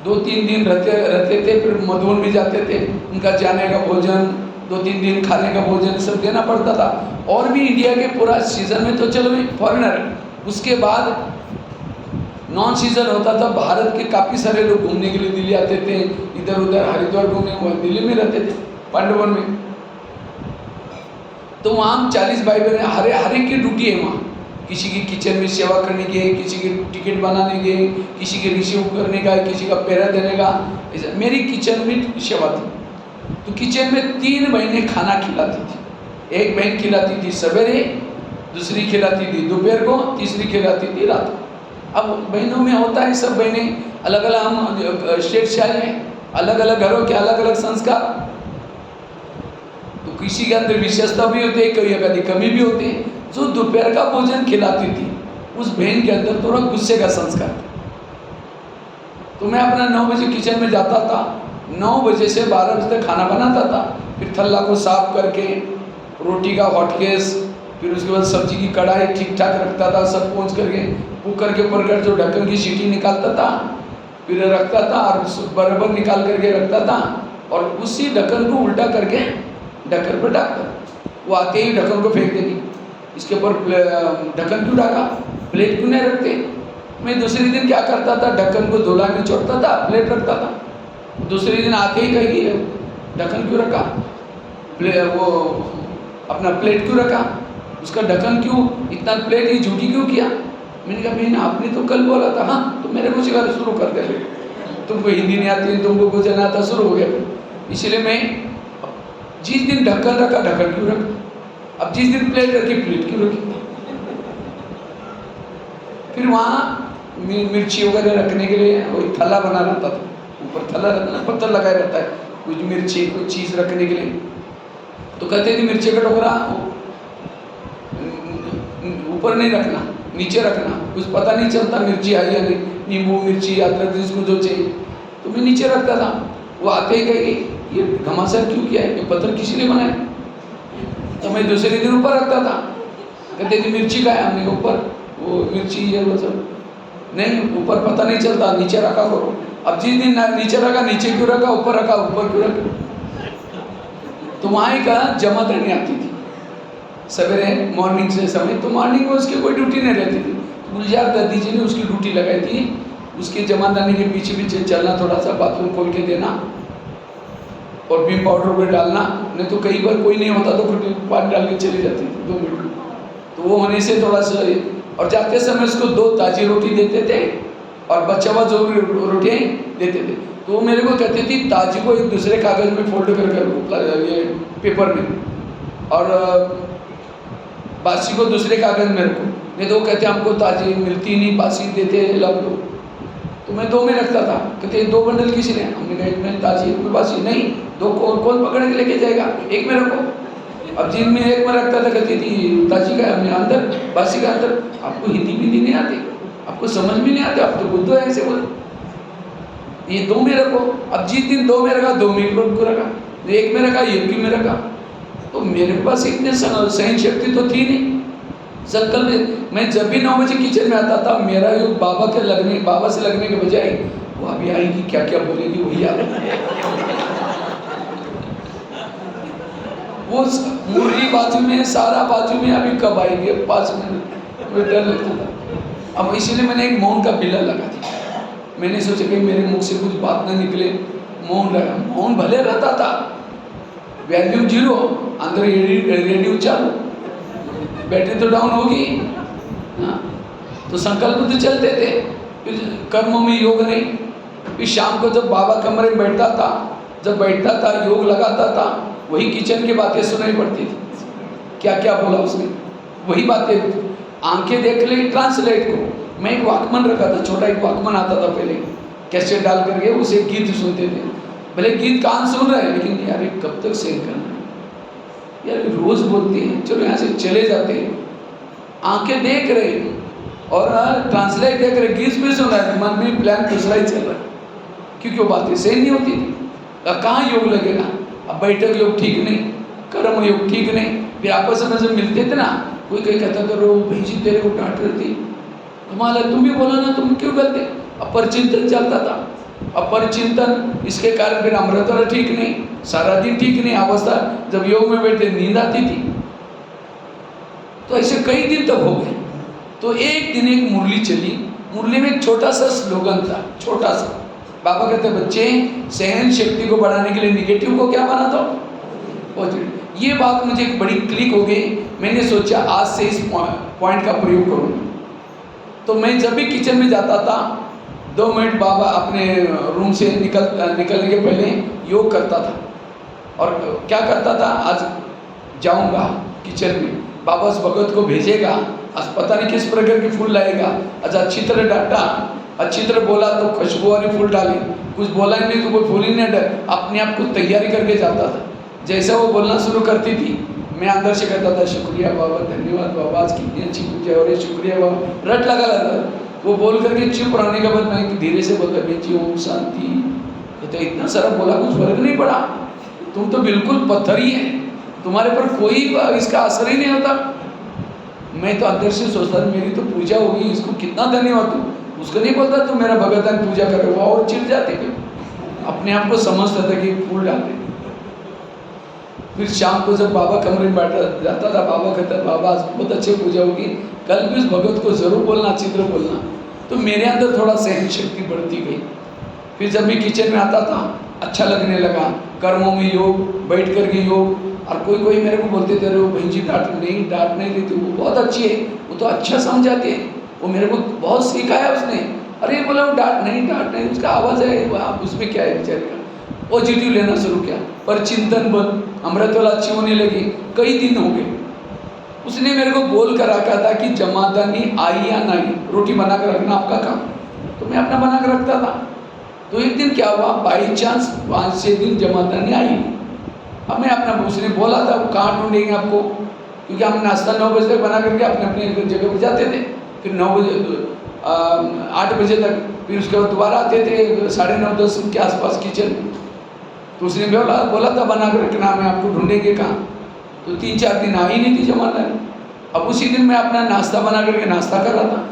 [SPEAKER 1] 2-3 दिन रहते थे, फिर मधुबन में जाते थे, उनका जाने का भोजन, 2-3 दिन खाने का भोजन सब देना पड़ता था। और भी इंडिया के पूरा सीजन में तो चलो फॉरेनर, उसके बाद नॉन सीजन होता था, भारत के काफ़ी सारे लोग घूमने के लिए दिल्ली आते थे, इधर उधर हरिद्वार घूमने, वो दिल्ली में रहते थे पांडवन में। तो वहाँ 40 भाई बहन, हर एक की ड्यूटी है वहाँ, किसी की किचन में सेवा करने की है, किसी की टिकट बनाने की है, किसी के रिसीव करने का है, किसी का पैरा देने का। मेरी किचन में सेवा थी, तो किचन में 3 बहनें खाना खिलाती थी। एक बहन खिलाती थी सवेरे, दूसरी खिलाती थी दोपहर को, तीसरी खिलाती थी रात को। अब बहनों में होता है, सब बहनें अलग अलग, हम स्टेट से आए हैं, अलग अलग घरों के अलग अलग संस्कार, तो किसी के अंदर विशेषता भी होती है, कभी कमी भी होती है। जो दोपहर का भोजन खिलाती थी, उस बहन के अंदर थोड़ा गुस्से का संस्कार था। तो मैं अपना 9 बजे किचन में जाता था, 9 बजे से 12 बजे तक खाना बनाता था, फिर थल्ला को साफ करके, रोटी का हॉटकेस, फिर उसके बाद सब्जी की कढ़ाई ठीक ठाक रखता था, सब पहुँच करके कुकर के ऊपर कर जो ढक्कन की सीटी निकालता था, फिर रखता था और बराबर निकाल करके रखता था, और उसी ढक्कन को उल्टा करके ढक्कन पर ढकता। वो आते ही ढक्कन को फेंक देगी, इसके ऊपर ढक्कन क्यों ढका, प्लेट क्यों नहीं रखते। मैं दूसरे दिन क्या करता था, ढक्कन को धोला में छोड़ता था, प्लेट रखता था। दूसरे दिन आते ही कहेगी ढक्कन क्यों रखा, वो अपना प्लेट क्यों रखा, उसका ढक्कन क्यों, इतना प्लेट ही झूठी क्यों किया। मैंने कहा बहन आपने तो कल बोला था। हाँ, तो मेरे को सिखाना शुरू कर दे, तुमको हिंदी नहीं आती, तुमको कुछ नहीं आता, शुरू हो गया। इसलिए मैं जिस दिन ढक्कन रखा, ढक्कन क्यों रखा, अब जिस दिन प्लेट रखी, प्लेट क्यों रखी। फिर वहाँ मिर्ची वगैरह रखने के लिए वही थल्ला बना रहता था, ऊपर थल्ला रखना, पत्थर लगाया रहता है, कुछ मिर्ची कुछ चीज़ रखने के लिए। तो कहते थे मिर्ची का टोकरा ऊपर नहीं रखना, नीचे रखना, कुछ पता नहीं चलता मिर्ची आई या नहीं, नींबू मिर्ची अदरक जिसको जो चाहिए, तो मैं नीचे रखता था। वो आते ही कहेगी ये घमासान क्यों किया है, ये पत्थर किसी ने बनाया। तो मैं दूसरे दिन ऊपर रखता था, कहते थे मिर्ची का है, हमने ऊपर वो मिर्ची है, वो सब नहीं, ऊपर पता नहीं चलता, नीचे रखा करो। अब जिस दिन नीचे रखा, नीचे क्यों रखा, ऊपर रखा, ऊपर क्यों रखा। तो वहाँ ही कहा जमा करनी आती थी सवेरे मॉर्निंग से समय, तो मॉर्निंग में उसकी कोई ड्यूटी नहीं रहती थी। गुलजार दादी जी ने उसकी ड्यूटी लगाई थी, उसके जमा दानी के पीछे पीछे चलना, थोड़ा सा बाथरूम खोल के देना और विम पाउडर पर डालना, नहीं तो कई बार कोई नहीं होता तो फिर पानी डाल के चली जाती थी 2 मिनट में। तो वो होने से थोड़ा सा, और जाते समय उसको 2 ताज़ी रोटी देते थे और बचा हुआ जो भी रोटियाँ देते थे। तो वो मेरे को कहती थी ताज़ी को एक दूसरे कागज़ में फोल्ड कर ये पेपर में, और बासी को दूसरे कागज़ में रखो, नहीं तो वो कहते हमको ताज़ी मिलती नहीं, बासी देते लोग। तो मैं 2 में रखता था, कहते 2 बंडल किसी ने, हमने कहा एक में ताज़ी एक में बासी, नहीं 2 कौन पकड़ के लेके जाएगा, एक में रखो। अब जिन में एक में रखता था कहती थी ताज़ी का हमने अंदर, बासी का अंदर। आपको हिंदी भी नहीं आती, आपको समझ भी नहीं आती, आप तो बुद्धू है ऐसे बोले, ये 2 में रखो। अब जिस दिन 2 में रखा, 2 में को रखा, एक में रखा, एक में रखा। तो मेरे पास इतने सहन शक्ति तो थी नहीं। संकल्प मैं जब भी 9 बजे किचन में आता था, मेरा युग बाबा से लगने के बजाय वो अभी आएगी क्या क्या बोलेगी वही याद। वो मुरली बाजू में, सारा बाजू में, अभी कब आएगी, 5 मिनट, मुझे डर लगता था। अब इसीलिए मैंने एक मौन का बिल्ला लगा दिया। मैंने सोचा कि मेरे मुख से कुछ बात ना निकले, मौन लगा। मौन भले रहता था, वैल्यूम 0, अंदर रेडियो चालू, बैटरी तो डाउन होगी। हाँ, तो संकल्प तो चलते थे, फिर कर्मों में योग नहीं। फिर शाम को जब बाबा कमरे में बैठता था, योग लगाता था, वही किचन की बातें सुनाई पड़ती थी। क्या क्या बोला उसने, वही बातें, आंखें देख ले ट्रांसलेट को। मैं एक वॉकमैन रखा था, छोटा एक वॉकमैन आता था पहले, कैसेट डाल करके उसे गीत सुनते थे। भले गीत कान सुन रहे हैं, लेकिन यार ये कब तक सहन करना है, यार रोज बोलती है, चलो यहाँ से चले जाते हैं। आंखें देख रहे और ट्रांसलेट देख रहे, गीत भी सुन रहे, मन में प्लान दूसरा ही चल रहा है, क्योंकि वो बातें सहन नहीं होती थी। कहाँ योग लगेगा, अब बैठक योग ठीक नहीं, कर्म योग ठीक नहीं। फिर आपस में जब मिलते थे ना, कोई कहीं कहता था रो भाई जी तेरे को डांट रही थी, तुम्हारा तुम भी बोला ना, तुम क्यों गलते। अपर चिंतन चलता था, अपर चिंतन, इसके कारण फिर अमृत ठीक नहीं, सारा दिन ठीक नहीं अवस्था। जब योग में बैठे नींद आती थी। तो ऐसे कई दिन तक हो गए। तो एक दिन एक मुरली चली, मुरली में एक छोटा सा स्लोगन था, छोटा सा। बाबा कहते बच्चे, सहन शक्ति को बढ़ाने के लिए निगेटिव को क्या बना दो, पॉजिटिव। ये बात मुझे बड़ी क्लिक हो गई। मैंने सोचा आज से इस पॉइंट का प्रयोग करूँ। तो मैं जब भी किचन में जाता था, 2 मिनट बाबा अपने रूम से निकलने के पहले योग करता था। और क्या करता था, आज जाऊंगा किचन में, बाबा उस भगत को भेजेगा, आज पता नहीं किस प्रकार के फूल लाएगा। अच्छा अच्छी तरह डांटा, अच्छी तरह बोला तो खुशबू वाले फूल डाले, कुछ बोला ही नहीं तो कोई फूल ही नहीं डर, अपने आप को तैयारी करके जाता था। जैसा वो बोलना शुरू करती थी, मैं अंदर से कहता था शुक्रिया बाबा, धन्यवाद बाबा, आज कितनी अच्छी पूजा हो रही है, शुक्रिया बाबा, रट लगा रहता। वो बोल करके चुप रहने के बाद मैं धीरे से बोलता, बेटी ओम शांति। कहते इतना सारा बोला, कुछ फर्क नहीं पड़ा, तुम तो बिल्कुल पत्थर ही है, तुम्हारे पर कोई इसका असर ही नहीं होता। मैं तो अंदर से सोचता था मेरी तो पूजा होगी, इसको कितना धन्यवाद दूँ। उसको नहीं बोलता तो मेरा भगत पूजा करे, वो और चिढ़ जाते थे। अपने आप को समझता था कि फूल डालते। फिर शाम को जब बाबा कमरे में बैठा जाता था, बाबा कहता बाबा आज बहुत अच्छी पूजा होगी, कल भी उस भगत को जरूर बोलना, अच्छी तरह बोलना। तो मेरे अंदर थोड़ा सहन शक्ति बढ़ती गई। फिर जब मैं किचन में आता था, अच्छा लगने लगा, कर्मों में योग, बैठ कर के योग। और कोई मेरे को बोलते थे अरे बहन जी डांट नहीं देती, वो बहुत अच्छी है, वो तो अच्छा समझाती है, वो मेरे को बहुत सिखाया उसने। अरे बोला वो डांट नहीं, उसका आवाज़ है, आप उसमें क्या है बेचारे का। पॉजिटिव लेना शुरू किया, पर चिंतन बंद, अमृत वाला अच्छी होने लगी। कई दिन हो गए। उसने मेरे को बोल कर रखा था कि जमादानी आई या नहीं, रोटी बना कर रखना आपका काम। तो मैं अपना बना कर रखता था। तो एक दिन क्या हुआ, बाई चांस 5-6 दिन जमादानी आई। अब मैं अपना, उसने बोला था वो कहाँ ढूंढेंगे आपको, क्योंकि हम नाश्ता 9 बजे तक बना करके अपने अपने जगह पर जाते थे। फिर 9 बजे 8 बजे तक, फिर उसके बाद दोबारा आते थे 9:30-10 के आसपास किचन। तो उसने बोला था बना कर रखना, मैं आपको ढूंढेंगे कहाँ। तो 3-4 दिन आई नहीं थी जमादानी। अब उसी दिन मैं अपना नाश्ता बना करके नाश्ता कर रहा था।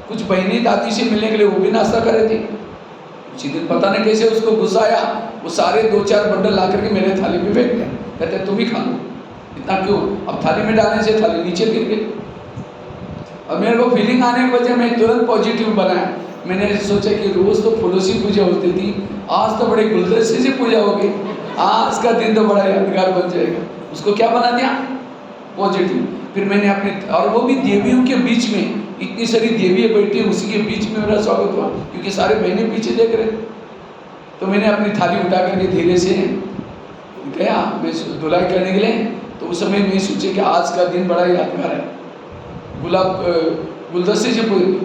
[SPEAKER 1] कुछ बहनी दादी से मिलने के लिए वो भी नाश्ता कर रहे थे। उसी दिन पता नहीं कैसे उसको गुस्सा आया, वो सारे 2-4 बंडल ला करके मेरे थाली में फेंक दिया। कहते तुम ही खा लो, इतना क्यों। अब थाली में डालने से थाली नीचे गिर गई। अब मेरे को फीलिंग आने की वजह मैं तुरंत पॉजिटिव बनाया। मैंने सोचा कि रोज़ तो फूलों से पूजा होती थी, आज तो बड़े गुलदस्ते से पूजा होगी, आज का दिन तो बड़ा यादगार बन जाएगा। उसको क्या बना दिया, पॉजिटिव। फिर मैंने अपने, और वो भी देवियों के बीच में, इतनी सारी देवियाँ बैठी हैं, उसी के बीच में मेरा स्वागत हुआ, क्योंकि सारे बहने पीछे देख रहे। तो मैंने अपनी थाली उठा करके धीरे से गया मैं धुलाई करने के लिए। तो उस समय मैं सोचे कि आज का दिन बड़ा यादगार है, गुलदस्ते से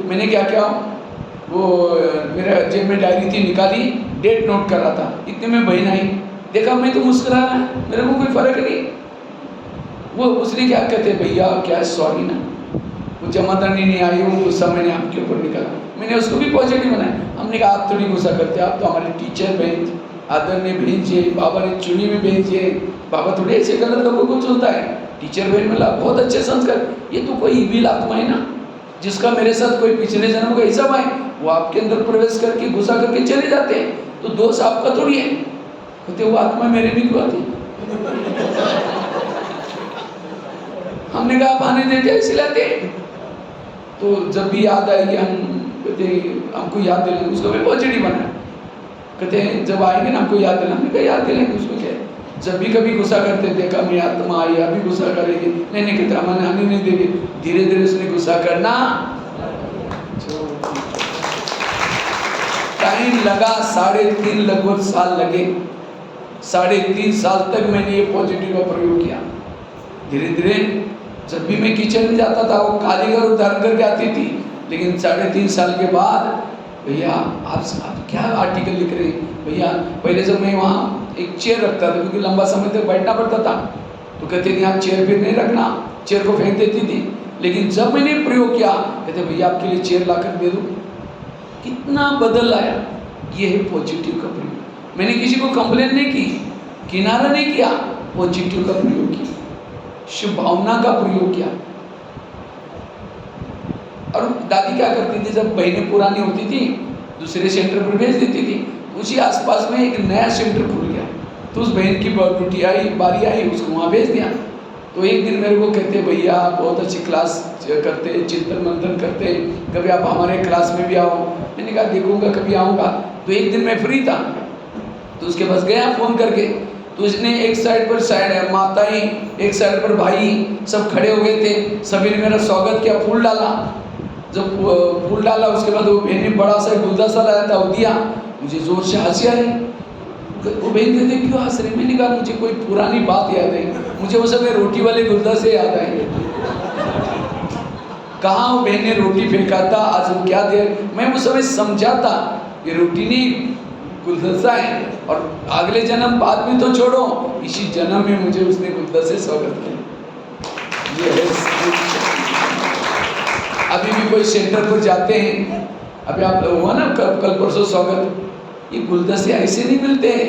[SPEAKER 1] मैंने क्या किया, वो मेरा जेब में डायरी थी निकाली, डेट नोट कर रहा था। इतने में बहन आई, देखा मैं तो मुस्कुरा रहा है, मेरे को कोई फर्क नहीं। वो उसने क्या कहते भैया क्या सॉरी ना, वो जमादानी नहीं आई, वो गुस्सा मैंने आपके ऊपर निकाला। मैंने उसको भी पॉजिटिव बनाया। हमने कहा आप थोड़ी गुस्सा करते, आप तो हमारे टीचर बहन, आदरणीय बहन जी, बाबा ने चुनी हुई बहन जी, बाबा थोड़े ऐसे गलत लोगों को चुनता है। टीचर बहन मिला, बहुत अच्छे संस्कार। ये तो कोई इविल आत्मा है ना, जिसका मेरे साथ कोई पिछले जन्म का हिसाब है, वो आपके अंदर प्रवेश करके गुस्सा करके चले जाते हैं, तो दोष आपका थोड़ी है। कहते वो आत्मा मेरे भी क्यों आती। हमने कहा आप आने देते ऐसे लाते। तो जब भी याद आएगी हम कहते हमको याद दिलाएंगे, उसको भी पॉजिटिव बनाए। कहते हैं जब आएंगे ना हमको याद दिलाना, हमने कहा याद दिलाएंगे, उसको क्या है। जब भी कभी गुस्सा करते देखा मैं आत्मा आई, अभी गुस्सा करेगी, नहीं कहते हमारे आने नहीं देगी। धीरे धीरे उसने गुस्सा करना, टाइम लगा 3.5 लगभग साल लगे। 3.5 साल तक मैंने ये पॉजिटिव का प्रयोग किया। धीरे धीरे जब भी मैं किचन में जाता था वो कारीगर उधार करके आती थी, लेकिन 3.5 साल के बाद, भैया आप क्या आर्टिकल लिख रहे हैं भैया। पहले जब मैं वहाँ एक चेयर रखता था, क्योंकि लंबा समय तक बैठना पड़ता था, तो कहते थे यहाँ चेयर फिर नहीं रखना, चेयर को फेंक देती थी। लेकिन जब मैंने प्रयोग किया, कहते भैया आपके लिए चेयर ला कर दे दूँ। कितना बदल आया। ये है पॉजिटिव का प्रयोग। मैंने किसी को कंप्लेन नहीं की, किनारा नहीं किया, पॉजिटिव का प्रयोग किया, शुभ भावना का प्रयोग किया। और दादी क्या करती थी, जब बहनें पुरानी होती थी दूसरे सेंटर पर भेज देती थी, उसी आसपास में एक नया सेंटर खुल गया, तो उस बहन की ड्यूटी आई, बारी आई, उसको वहाँ भेज दिया। तो एक दिन मेरे को कहते भैया आप बहुत अच्छी क्लास करते, चिंतन मंथन करते, कभी आप हमारे क्लास में भी आओ। मैंने कहा देखूंगा, कभी आऊँगा। तो एक दिन मैं फ्री था, तो उसके पास गया फ़ोन करके, तो उसने एक साइड पर माताएं, एक साइड पर भाई सब खड़े हो गए थे। सभी ने मेरा स्वागत किया, फूल डाला। जब फूल डाला उसके बाद वो बहन ने बड़ा सा गुलदस्ता लाया था, वो दिया। मुझे जोर से हंसी आई। वो बहन कहते क्यों हंस रही? मैंने कहा मुझे कोई पुरानी बात याद आई, मुझे वो समय रोटी वाले गुलदस्ते याद आए। कहाँ वो बहन ने रोटी फेंका था, आज वो क्या दे। मैं उस समय समझा था ये रोटी नहीं गुलदस्ता है, और अगले जन्म बाद में तो छोड़ो, इसी जन्म में मुझे उसने गुलदस्ते स्वागत किया। ये है। अभी भी कोई सेंटर पर जाते हैं, अभी आप हुआ ना कल परसों स्वागत, ये गुलदस्ते ऐसे नहीं मिलते हैं।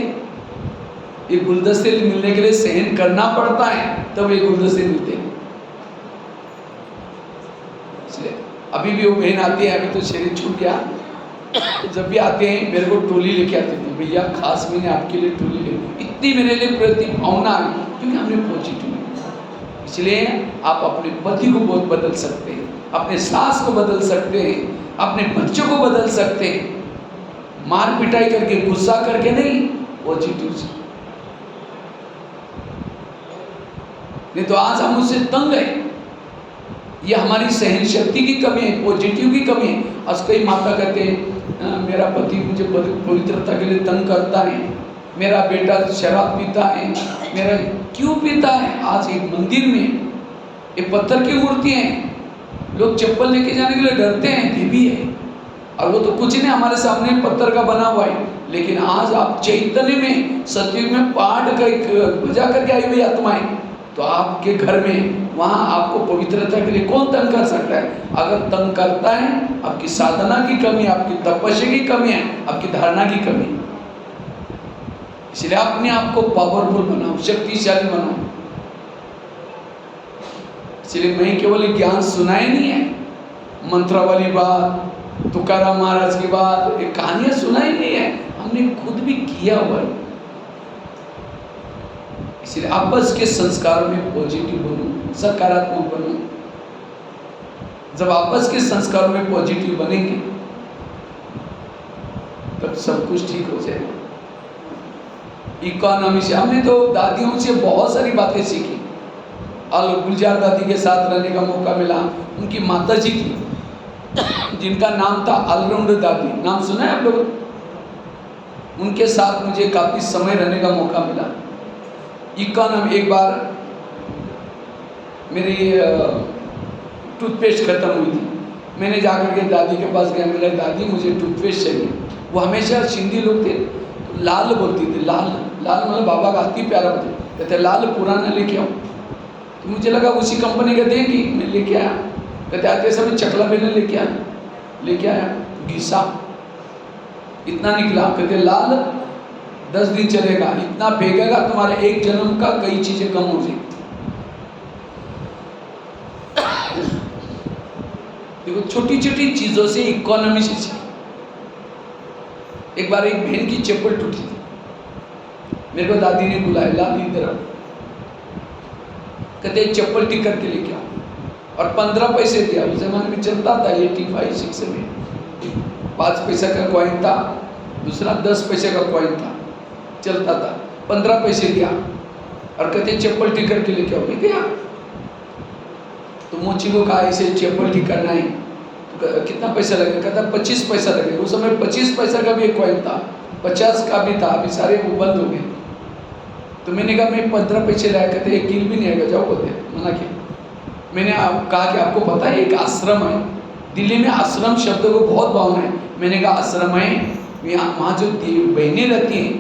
[SPEAKER 1] ये गुलदस्ते मिलने के लिए सहन करना पड़ता है, तब ये गुलदस्ते मिलते हैं। इसलिए अभी भी वो बहन आती है, अभी तो शरीर छूट गया, जब भी आते हैं मेरे को टोली लेके आते थे। भैया खास मैंने आपके लिए टोली ले, इतनी मेरे लिए प्रति भावना है, क्योंकि हमने पॉजिटिव। इसलिए आप अपने पति को बहुत बदल सकते हैं, अपने सास को बदल सकते हैं, अपने बच्चों को बदल सकते हैं। मार पिटाई करके, गुस्सा करके नहीं, पॉजिटिव से। नहीं तो आज हम उससे तंग है, ये हमारी सहन शक्ति की कमी है, पॉजिटिव की कमी है। आज कई माता कहते हैं मेरा पति मुझे पवित्रता के लिए तंग करता है, मेरा बेटा शराब पीता है, मेरा क्यों पीता है। आज एक मंदिर में एक पत्थर की मूर्ति है, लोग चप्पल लेके जाने के लिए डरते हैं, देवी है, और वो तो कुछ नहीं, हमारे सामने पत्थर का बना हुआ है। लेकिन आज आप चैतन्य में, सतयुग में पाठ का एक बजा करके आई हुई आत्माएं, तो आपके घर में वहाँ आपको पवित्रता के लिए कौन तंग कर सकता है? अगर तंग करता है, आपकी साधना की कमी, आपकी तपस्या की कमी है, आपकी धारणा की कमी। इसलिए अपने आप को पावरफुल बनाओ, शक्तिशाली बनाओ। इसलिए मैं केवल ज्ञान सुनाए नहीं है, मंत्र वाली बात, तुकाराम महाराज की बात, ये कहानियां सुनाई नहीं है, हमने खुद भी किया हुआ है। इसलिए आपस के संस्कारों में पॉजिटिव बनो, सकारात्मक बनो। जब आपस के संस्कारों में पॉजिटिव बनेंगे, तब सब कुछ ठीक हो जाएगा। इकोनॉमी से हमने तो दादियों से बहुत सारी बातें सीखी। और गुलजार दादी के साथ रहने का मौका मिला। उनकी माता जी थी, जिनका नाम था ऑलराउंडर दादी, नाम सुना है आप लोगों? उनके साथ मुझे काफ़ी समय रहने का मौका मिला। इकोनॉमी, एक बार मेरी टूथपेस्ट ख़त्म हुई थी, मैंने जाकर के दादी के पास गया, मेरा दादी मुझे टूथपेस्ट चाहिए। वो हमेशा सिंधी लोग थे, तो लाल बोलती थी, लाल लाल मतलब बाबा का अति प्यारा बोलते, कहते लाल पुराना लेके आओ। तो मुझे लगा उसी कंपनी का देंगी, मैं लेके आया। कहते आते समय चकला बेलन लेके आया, घिसा इतना निकला। कहते लाल 10 दिन चलेगा, इतना फेंकेगा तुम्हारे एक जन्म का कई चीजें कम हो जाएगी। देखो छोटी छोटी चीजों से इकोनॉमी से सीखी। एक बार एक बहन की चप्पल टूटी थी, मेरे को दादी ने बुलाया, ला इधर आओ। कहते चप्पल ठीक करके लेके आओ, और 15 पैसे दिया। उस जमाने में चलता था 85, 6 में 5 पैसा का कॉइन था, दूसरा 10 पैसे का कॉइन था, चलता था। 15 पैसे दिया और कहते चप्पल ठीक करके लेके आओ। मैं गया तो मोची को कहा ऐसे चप्पल ठीक करना है, तो कितना पैसा लगेगा? कहता 25 पैसा लगेगा। उस समय 25 पैसा का भी एक कॉइन था, 50 का भी था, अभी सारे वो बंद हो गए। तो मैंने कहा मैं 15 पैसे लाया, कहते 1 किल भी नहीं आएगा, जाओ बोलते, मना किया। मैंने कहा कि आपको पता है एक आश्रम है दिल्ली में, आश्रम शब्द को बहुत भावना है। मैंने कहा आश्रम है, वहाँ जो बहनें रहती हैं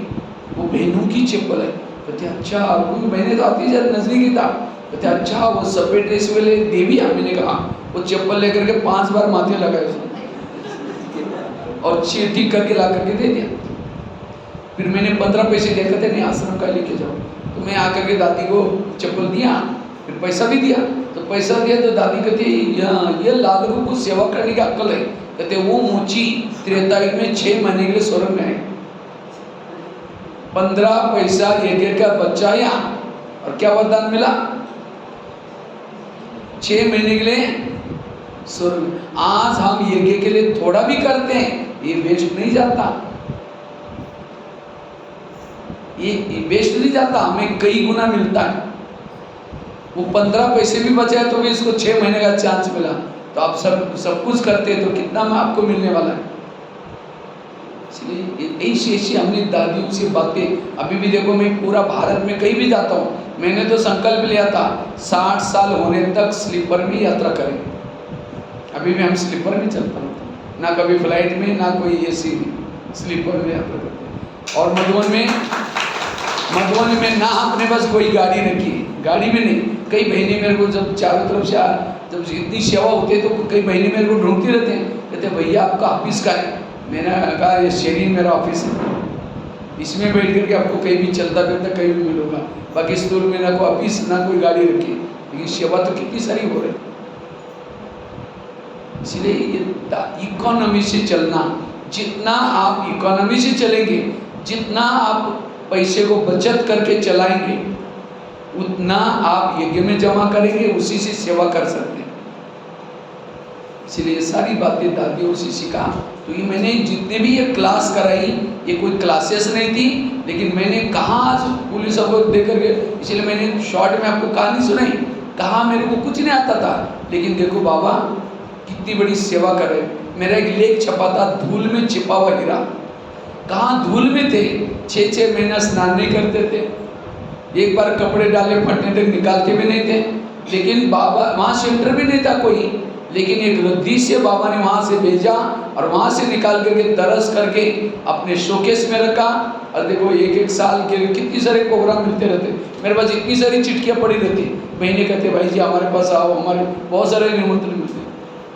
[SPEAKER 1] वो बहनों की चप्पल है। कहते अच्छा, कोई बहनें तो आती है नजदीकी था। कहते अच्छा, वो सफेद ड्रेस वाले देवी है। मैंने कहा वो चप्पल लेकर के 5 बार माथे लगाए उसने और ठीक करके ला करके दे दिया। फिर मैंने 15 पैसे दिए, कहते नहीं आश्रम का लेके जाओ। तो मैं आकर के दादी को चप्पल दिया, फिर पैसा भी दिया। तो पैसा दिया तो दादी कहती ये लालू को सेवा करने की अक्ल है। कहते वो मोची 23 में 6 महीने के लिए स्वर्ग में है। 15 पैसा एक का बच्चा यहाँ, और क्या वरदान मिला? 6 महीने के लिए स्वर्ग। आज हम यज्ञ के लिए थोड़ा भी करते हैं, ये वेस्ट नहीं जाता, ये वेस्ट नहीं जाता, हमें कई गुना मिलता है। वो 15 पैसे भी बचे तो भी इसको 6 महीने का चांस मिला। तो आप सब कुछ करते हैं तो कितना में आपको मिलने वाला है। इसलिए ऐसी हमने दादियों से बातें, अभी भी देखो मैं पूरा भारत में कहीं भी जाता हूँ, मैंने तो संकल्प लिया था 60 साल होने तक स्लीपर में यात्रा करेंगे। अभी भी हम स्लीपर में चलता हूँ, ना कभी फ्लाइट में ना कोई एसी में, स्लीपर में यात्रा करते हैं। और मधुबन में ना अपने पास कोई गाड़ी रखी, गाड़ी में नहीं। कई बहनें मेरे को जब चारों तरफ से जब इतनी सेवा होती है तो कई बहनें मेरे को ढूंढती रहते हैं, कहते भैया आपका ऑफिस का है। मैंने कहा ये शेरी मेरा ऑफिस है, इसमें बैठ करके आपको कहीं भी चलता फिरता कहीं भी मिलूंगा। बाकी स्कूल में ना कोई ऑफिस ना कोई गाड़ी रखी, लेकिन सेवा तो कितनी सारी हो रही। इसलिए ये इकोनॉमी से चलना, जितना आप इकोनॉमी से चलेंगे, जितना आप पैसे को बचत करके चलाएंगे, उतना आप यज्ञ में जमा करेंगे, उसी से सेवा कर सकते हैं। इसलिए ये सारी बातें दादियों से सीखा। तो ये मैंने जितने भी ये क्लास कराई, ये कोई क्लासेस नहीं थी, लेकिन मैंने कहाँ पुलिस को देकर के, इसलिए मैंने शॉर्ट में आपको कहानी सुनाई। कहाँ मेरे को कुछ नहीं आता था, लेकिन देखो बाबा कितनी बड़ी सेवा कर रहे। मेरा एक लेख छपा था, धूल में छिपा हुआ हीरा। कहाँ धूल में थे, 6-6 महीना स्नान नहीं करते थे, एक बार कपड़े डाले फटने तक निकालते भी नहीं थे। लेकिन बाबा वहाँ सेंटर भी नहीं था कोई, लेकिन एक रद्दी से बाबा ने वहाँ से भेजा और वहाँ से निकाल करके तरस करके अपने शोकेस में रखा। और देखो 1-1 साल के कितनी सारे प्रोग्राम मिलते रहते, मेरे पास इतनी सारी चिट्ठियाँ पड़ी रहती। बहनें कहते भाई जी हमारे पास आओ, हमारे बहुत सारे निमंत्रण मिलते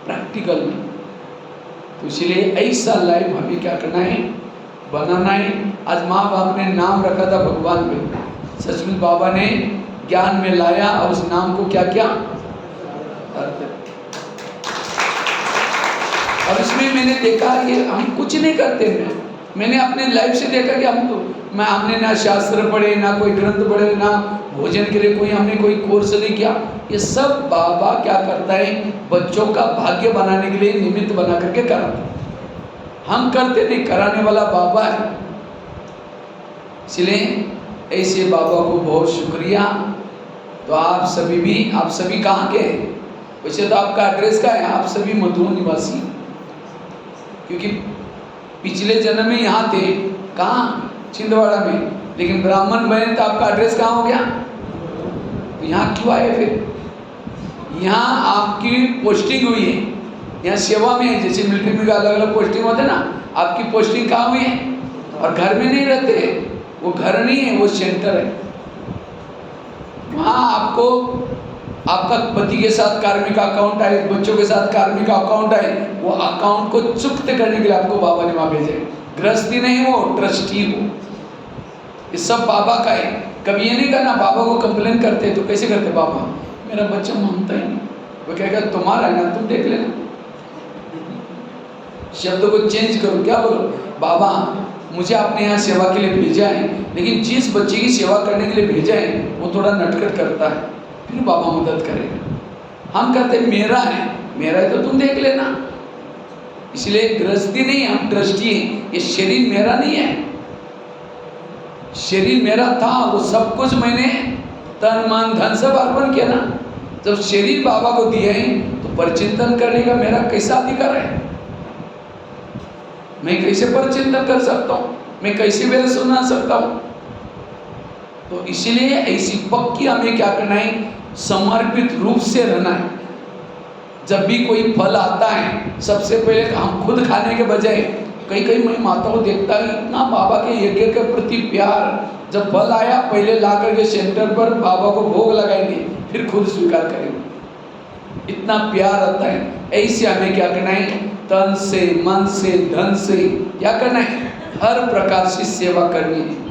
[SPEAKER 1] प्रैक्टिकल में। तो इसलिए ऐसा लाइफ हमें क्या करना है, बनाना है। आज माँ बाप ने नाम रखा था भगवान पे, सचमुच बाबा ने ज्ञान में लाया और उस नाम को क्या किया। और इसमें मैंने देखा कि हम कुछ नहीं करते हैं। मैंने अपने लाइफ से देखा कि हमने ना शास्त्र पढ़े, ना कोई ग्रंथ पढ़े, ना भोजन के लिए हमने कोई कोर्स नहीं किया। ये सब बाबा क्या करता है, बच्चों का भाग्य बनाने के लिए निमित्त बना करके कराता है। हम करते नहीं, कराने वाला बाबा है। इसलिए ऐसे बाबा को बहुत शुक्रिया। तो आप सभी कहाँ के हैं? वैसे तो आपका एड्रेस का है, आप सभी मधुबन निवासी, क्योंकि पिछले जन्म में यहाँ थे, कहाँ? छिंदवाड़ा में। लेकिन ब्राह्मण बने तो आपका एड्रेस कहाँ हो गया? तो यहाँ क्यों आए फिर? यहाँ आपकी पोस्टिंग हुई है, यहाँ सेवा में है। जैसे मिलिट्री में अलग अलग पोस्टिंग होते ना, आपकी पोस्टिंग कहाँ हुई है? और घर में नहीं रहते, वो घर नहीं है, वो सेंटर है। वहाँ आपको आपका पति के साथ कार्मिक अकाउंट आए, बच्चों के साथ कार्मिक अकाउंट आए, वो अकाउंट को चुक्त करने के लिए आपको बाबा ने वहाँ भेजे। गृहस्थी नहीं हो, ट्रस्टी हो। ये सब बाबा का है। कभी ये नहीं करना, बाबा को कंप्लेन करते तो कैसे करते, बाबा मेरा बच्चा मानता ही नहीं, वो कहेगा तुम्हारा है ना, तुम देख लेना। शब्द को चेंज करो, क्या बोलो, बाबा मुझे आपने यहाँ सेवा के लिए भेजा है, लेकिन जिस बच्चे की सेवा करने के लिए भेजा है वो थोड़ा नटखट करता है, फिर बाबा मदद करेगा। हम कहते मेरा है तो तुम देख लेना। इसलिए गृहस्थी नहीं, हम ट्रस्टी हैं। ये शरीर मेरा नहीं है, शरीर मेरा था, वो सब कुछ मैंने तन मन धन सब अर्पण किया ना। जब शरीर बाबा को दिए हैं तो परचिंतन करने का मेरा कैसा अधिकार है? मैं कैसे परचिंतन कर सकता हूँ? मैं कैसे वेद सुना सकता हूँ? तो इसलिए ऐसी पक्की हमें क्या करना है, समर्पित रूप से रहना है। जब भी कोई फल आता है सबसे पहले हम खुद खाने के बजाय, कई मैं माताओं देखता है इतना बाबा के यज्ञ के प्रति प्यार, जब फल आया पहले ला करके सेंटर पर बाबा को भोग लगाएंगे, फिर खुद स्वीकार करेंगे, इतना प्यार आता है। ऐसे हमें क्या करना है, तन से मन से धन से क्या करना है, हर प्रकार से सेवा करनी है।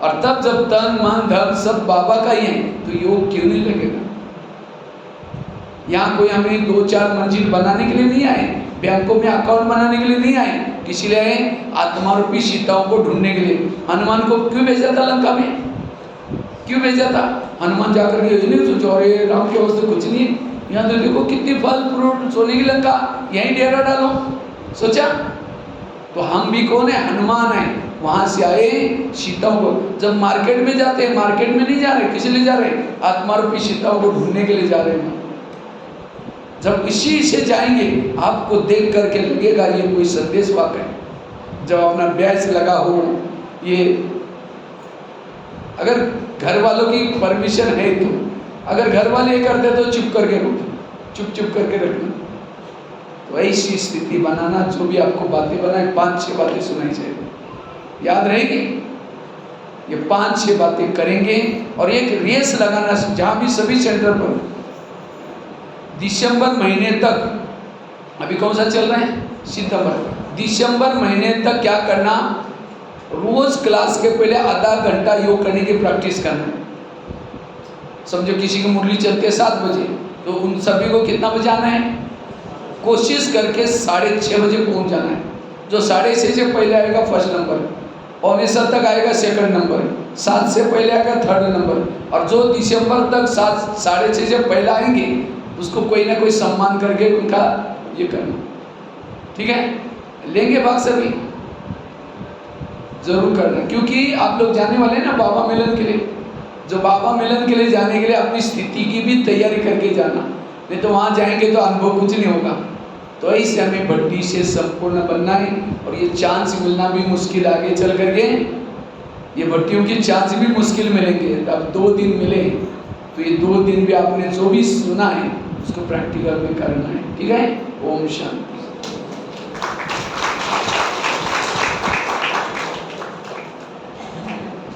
[SPEAKER 1] और तब जब तन मन धन सब बाबा का ही है तो योग क्यों नहीं लगेगा। यहाँ कोई हमें 2-4 मंजिल बनाने के लिए नहीं आए, बैंकों में अकाउंट बनाने के लिए नहीं आए, किसी लिए आए आत्मा रूपी सीताओं को ढूंढने के लिए। हनुमान को क्यों भेजा था लंका में, क्यों भेजा था? हनुमान जाकर के नहीं सोचो अरे राम के वास्ते कुछ नहीं, यहाँ तो देखो कितनी फल फ्रूट सोने की लंका, यहीं डेरा डालो, सोचा। तो हम भी कौन है, हनुमान है, वहां से आए सीताओं को। जब मार्केट में जाते हैं, मार्केट में नहीं जा रहे, किस लिए जा रहे हैं, आत्मा रूपी सीताओं को ढूंढने के लिए जा रहे हैं। जब इसी से जाएंगे आपको देख करके लगेगा ये कोई संदेश वाक्य है। जब अपना बैच लगा हो, ये अगर घर वालों की परमिशन है तो, अगर घर वाले ये करते तो चुप करके रुको, चुप करके रखना। तो ऐसी स्थिति बनाना, जो भी आपको बातें बनाए 5-6 बातें सुनाई चाहिए, याद रहेगी। ये 5-6 बातें करेंगे और एक रेस लगाना, जहाँ भी सभी सेंटर पर दिसंबर महीने तक, अभी कौन सा चल रहा है, सितंबर, दिसंबर महीने तक क्या करना, रोज क्लास के पहले आधा घंटा योग करने की प्रैक्टिस करना। समझो किसी की मुरली चलती है 7 बजे, तो उन सभी को कितना बजे आना है, कोशिश करके 6:30 बजे पहुंच जाना है। जो 6:30 से पहले आएगा फर्स्ट नंबर, 6:45 तक आएगा सेकंड नंबर, 7 से पहले आएगा थर्ड नंबर, और जो दिसंबर तक 6:30 से पहले आएंगे उसको कोई ना कोई सम्मान करके उनका ये करना, ठीक है। लेंगे भाग सभी, जरूर करना, क्योंकि आप लोग जाने वाले हैं ना बाबा मिलन के लिए। जो बाबा मिलन के लिए जाने के लिए अपनी स्थिति की भी तैयारी करके जाना, नहीं तो वहाँ जाएंगे तो अनुभव कुछ नहीं होगा। तो ऐसे हमें भट्टी से संपूर्ण बनना है, और ये चांस मिलना भी मुश्किल, आगे चल करके ये भट्टियों की चांस भी मुश्किल मिलेंगे। अब 2 दिन मिले तो ये 2 दिन भी आपने जो भी सुना है उसको प्रैक्टिकल में करना है, ठीक है। ओम शांति।